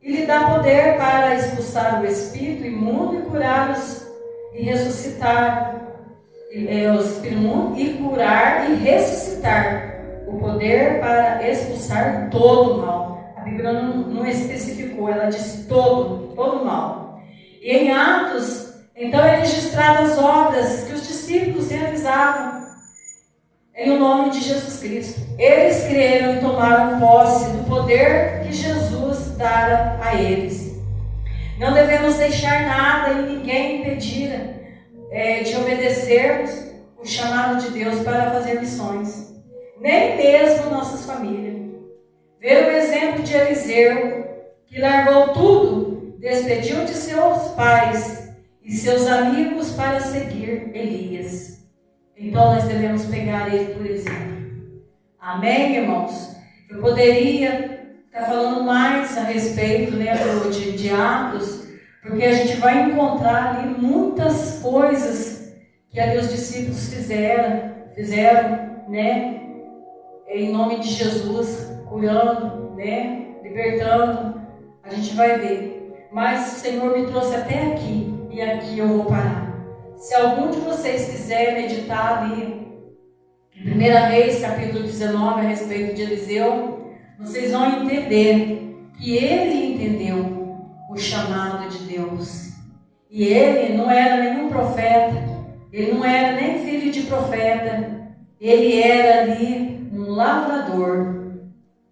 e lhe dá poder para expulsar o espírito imundo e curá-los e ressuscitar o espírito imundo e curar e ressuscitar o poder para expulsar todo o mal. A Bíblia não especificou, ela disse todo mal. E em Atos, então é registrado as obras que os discípulos realizavam em o nome de Jesus Cristo. Eles creram e tomaram posse do poder que Jesus dara a eles. Não devemos deixar nada e ninguém impedir de obedecermos o chamado de Deus para fazer missões. Nem mesmo nossas famílias. Ver o exemplo de Eliseu, que largou tudo, despediu de seus pais e seus amigos para seguir Elias. Então nós devemos pegar ele por exemplo. Amém, irmãos? Eu poderia estar falando mais a respeito, né, de Atos, porque a gente vai encontrar ali muitas coisas que ali os discípulos fizeram, né, em nome de Jesus, curando, né, libertando. A gente vai ver. Mas o Senhor me trouxe até aqui, e aqui eu vou parar. Se algum de vocês quiser meditar ali, em 1 Reis, capítulo 19, a respeito de Eliseu, vocês vão entender que ele entendeu o chamado de Deus. E ele não era nenhum profeta, ele não era nem filho de profeta, ele era ali um lavrador.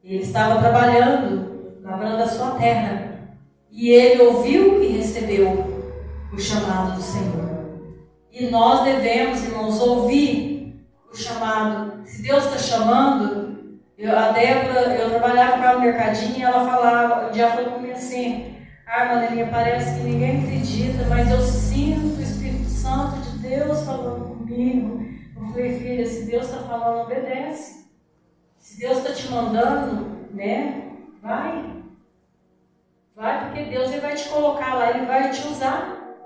Ele estava trabalhando, lavrando a sua terra. E ele ouviu e recebeu o chamado do Senhor. E nós devemos, irmãos, ouvir o chamado. Se Deus está chamando, a Débora, eu trabalhava com ela no mercadinho e ela falava, um dia ela falou comigo assim, Manelinha, parece que ninguém acredita, mas eu sinto o Espírito Santo de Deus falando comigo. Eu falei, filha, se Deus está falando, obedece. Se Deus está te mandando, né, vai. Vai, porque Deus ele vai te colocar lá, Ele vai te usar.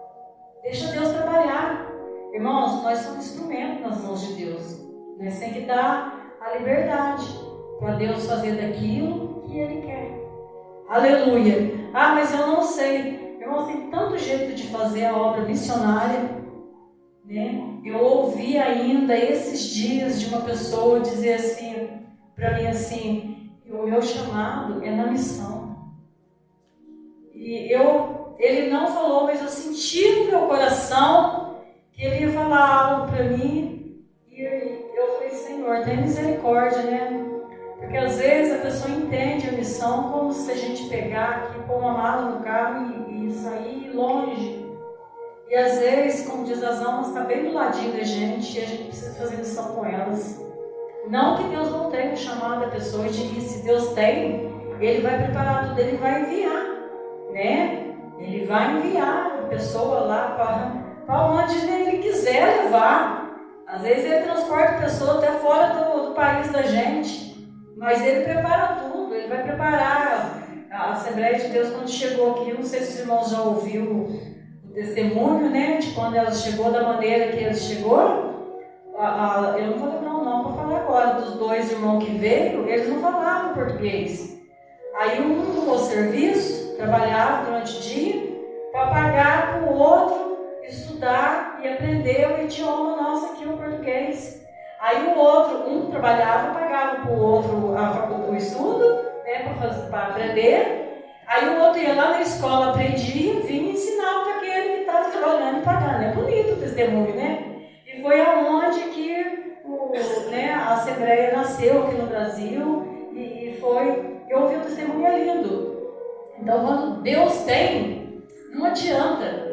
Deixa Deus trabalhar. Irmãos, nós somos instrumentos nas mãos de Deus. Nós temos que dar a liberdade para Deus fazer daquilo que Ele quer. Aleluia. Ah, mas eu não sei. Irmãos, tem tanto jeito de fazer a obra missionária, né? Eu ouvi ainda esses dias de uma pessoa dizer assim, para mim assim, o meu chamado é na missão. E ele não falou, mas eu senti no meu coração que ele ia falar algo para mim. E eu falei, Senhor, tem misericórdia, né? Porque às vezes a pessoa entende a missão como se a gente pegar aqui, pôr uma mala no carro e sair longe. E às vezes, como diz as almas, está bem do ladinho da gente e a gente precisa fazer missão com elas. Não que Deus não tenha chamado a pessoa, e se Deus tem, Ele vai preparar tudo, Ele vai enviar, né? Ele vai enviar a pessoa lá para onde Ele quiser levar. Às vezes Ele transporta a pessoa até fora do país da gente, mas Ele prepara tudo, Ele vai preparar a Assembleia de Deus quando chegou aqui. Eu não sei se os irmãos já ouviram o testemunho, né? De quando ela chegou, da maneira que ela chegou. Eu não vou lembrar o nome para falar agora. Dos 2 irmãos que veio, eles não falavam português. Aí um arrumou serviço, trabalhava durante o dia, para pagar para o outro estudar e aprender o idioma nosso aqui, o português. Aí o outro, um trabalhava, pagava para o outro o estudo, né, para aprender. Aí o outro ia lá na escola, aprendia, vinha e ensinava para aquele que estava trabalhando e pagando. É bonito o testemunho, né? E foi aonde que a Assembleia nasceu aqui no Brasil e eu ouvi o testemunho, é lindo. Então, quando Deus tem, não adianta.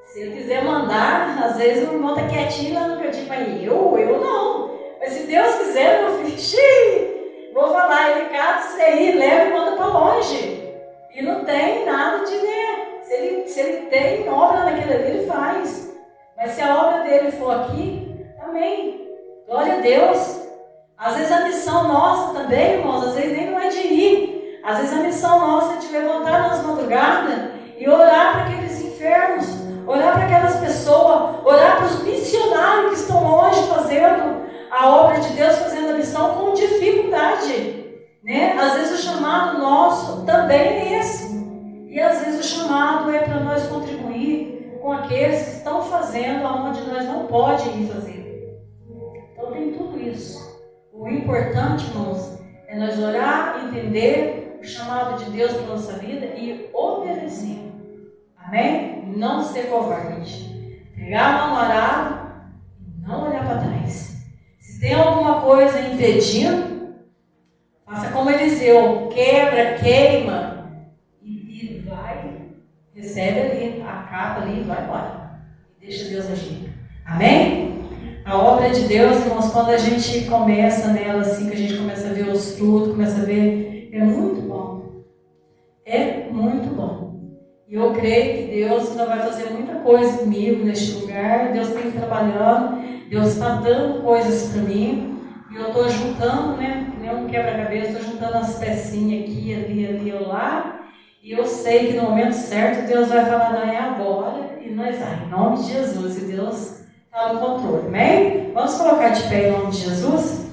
Se ele quiser mandar, às vezes o irmão está quietinho lá no cantinho, mas eu não. Mas se Deus quiser, meu filho, xiii, vou falar, ele cata isso aí, leva e manda para longe. E não tem nada de, né? Se ele tem obra naquilo ali, ele faz. Mas se a obra dele for aqui, amém. Glória a Deus. Às vezes a missão nossa também, irmãos, às vezes nem não é de ir. Às vezes a missão nossa é de levantar nas madrugadas e orar para aqueles enfermos, orar para aquelas pessoas, orar para os missionários que estão longe fazendo a obra de Deus, fazendo a missão com dificuldade. Né? Às vezes o chamado nosso também é esse. E às vezes o chamado é para nós contribuir com aqueles que estão fazendo aonde nós não podemos ir fazer. Então tem tudo isso. O importante, irmãos, é nós orar, entender o chamado de Deus para a nossa vida e obedecer. Amém? Não ser covarde. Pegar a mão no arado e não olhar para trás. Se tem alguma coisa impedindo, faça como Eliseu, quebra, queima e vai, recebe ali a capa ali e vai embora. E deixa Deus agir. Amém? A obra de Deus, irmãos, quando a gente começa nela assim, que a gente começa a ver os frutos, começa a ver, é muito bom. É muito bom. E eu creio que Deus ainda vai fazer muita coisa comigo neste lugar. Deus tem trabalhando, Deus está dando coisas para mim. E eu estou juntando, né? Que nem um quebra-cabeça, estou juntando as pecinhas aqui, ali, lá. E eu sei que no momento certo Deus vai falar, não, é agora. E nós vamos, em nome de Jesus. E Deus está no controle, amém? Vamos colocar de pé em nome de Jesus.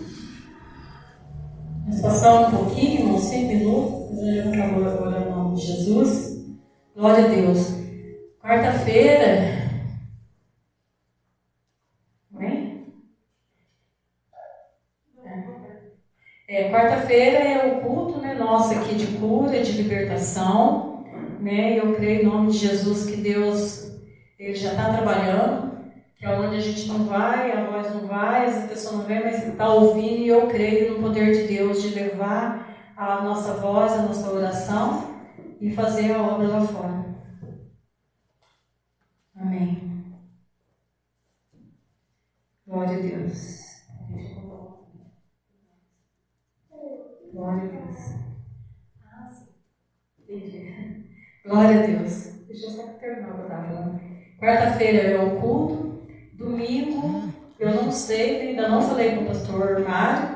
Nós passamos um pouquinho, irmãos, 5 minutos. A gente acabou agora em nome de Jesus. Glória a Deus. Quarta-feira. Amém? Quarta-feira é o culto, né, nosso aqui de cura, de libertação. Né? Eu creio em nome de Jesus que Deus ele já está trabalhando. Que é onde a gente não vai, a voz não vai, as pessoas não vêm, mas está ouvindo. E eu creio no poder de Deus de levar a nossa voz, a nossa oração e fazer a obra lá fora. Amém. Glória a Deus. Glória a Deus. Entendi. Glória a Deus. Deixa eu só terminar o que eu estava falando. Quarta-feira é o culto. Domingo, eu não sei, ainda não falei com o pastor Mário,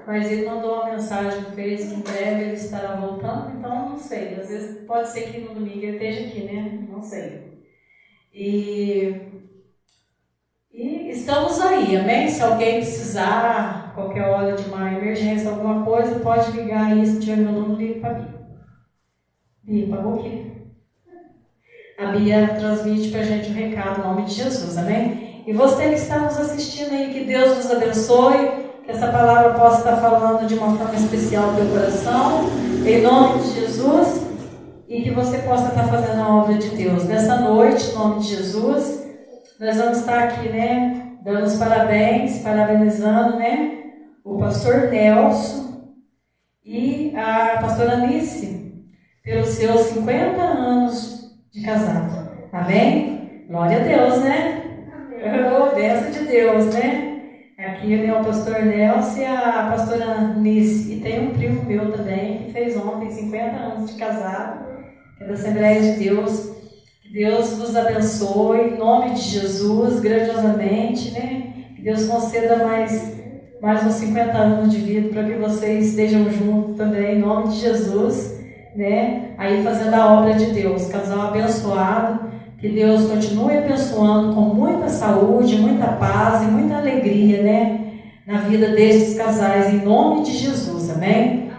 mas ele mandou uma mensagem no Face que em breve ele estará voltando, então não sei. Às vezes pode ser que no domingo ele esteja aqui, né? Não sei. E estamos aí, amém? Se alguém precisar, qualquer hora de uma emergência, alguma coisa, pode ligar aí, se tiver meu número, liga para mim. Bia, pagou aqui. A Bia transmite para a gente o recado, em nome de Jesus, amém? E você que está nos assistindo aí, que Deus nos abençoe, que essa palavra possa estar falando de uma forma especial no teu coração, em nome de Jesus, e que você possa estar fazendo a obra de Deus. Nessa noite, em nome de Jesus, nós vamos estar aqui, né, dando os parabéns, parabenizando, né, o pastor Nelson e a pastora Anice, pelos seus 50 anos de casado. Amém? Glória a Deus, né? Oh, bênção de Deus, né? Aqui né, o pastor Nelson e a pastora Anice. E tem um primo meu também que fez ontem 50 anos de casado, que é da Assembleia de Deus. Que Deus nos abençoe, em nome de Jesus, grandiosamente, né? Que Deus conceda mais mais uns 50 anos de vida, para que vocês estejam juntos também, em nome de Jesus, né? Aí fazendo a obra de Deus, casal abençoado, que Deus continue abençoando com muita saúde, muita paz e muita alegria, né? Na vida destes casais, em nome de Jesus, amém?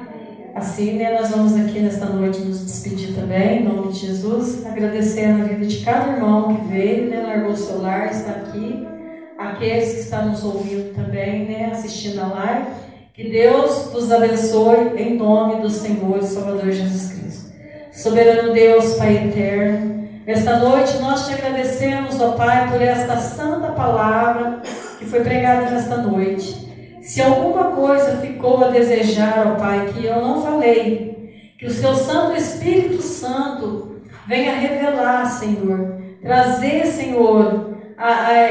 Assim, né, nós vamos aqui nesta noite nos despedir também, em nome de Jesus, agradecendo a vida de cada irmão que veio, né, largou o celular, está aqui, aqueles que estão nos ouvindo também, né, assistindo a live, que Deus vos abençoe em nome do Senhor e Salvador Jesus Cristo. Soberano Deus, Pai eterno, esta noite nós te agradecemos, ó Pai, por esta santa palavra que foi pregada nesta noite. Se alguma coisa ficou a desejar, ó Pai, que eu não falei, que o Seu Santo Espírito Santo venha revelar, Senhor, trazer, Senhor,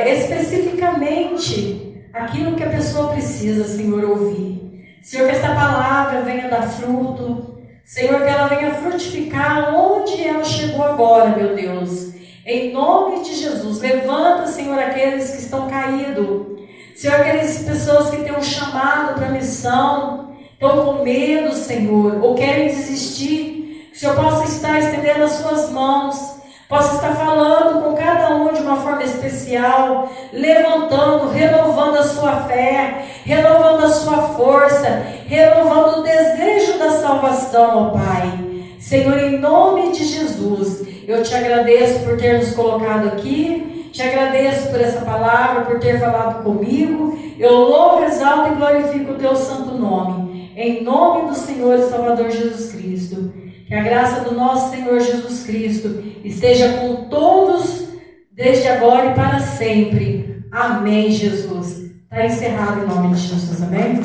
especificamente aquilo que a pessoa precisa, Senhor, ouvir. Senhor, que esta palavra venha dar fruto, Senhor, que ela venha frutificar onde ela chegou agora, meu Deus. Em nome de Jesus, levanta, Senhor, aqueles que estão caídos. Senhor, aquelas pessoas que têm um chamado para a missão, estão com medo, Senhor, ou querem desistir, que o Senhor possa estar estendendo as suas mãos, possa estar falando com cada um de uma forma especial, levantando, renovando a sua fé, renovando a sua força, renovando o desejo da salvação, ó Pai. Senhor, em nome de Jesus, eu te agradeço por ter nos colocado aqui, te agradeço por essa palavra, por ter falado comigo. Eu louvo, exalto e glorifico o teu santo nome. Em nome do Senhor e Salvador Jesus Cristo. Que a graça do nosso Senhor Jesus Cristo esteja com todos, desde agora e para sempre. Amém, Jesus. Está encerrado em nome de Jesus, amém?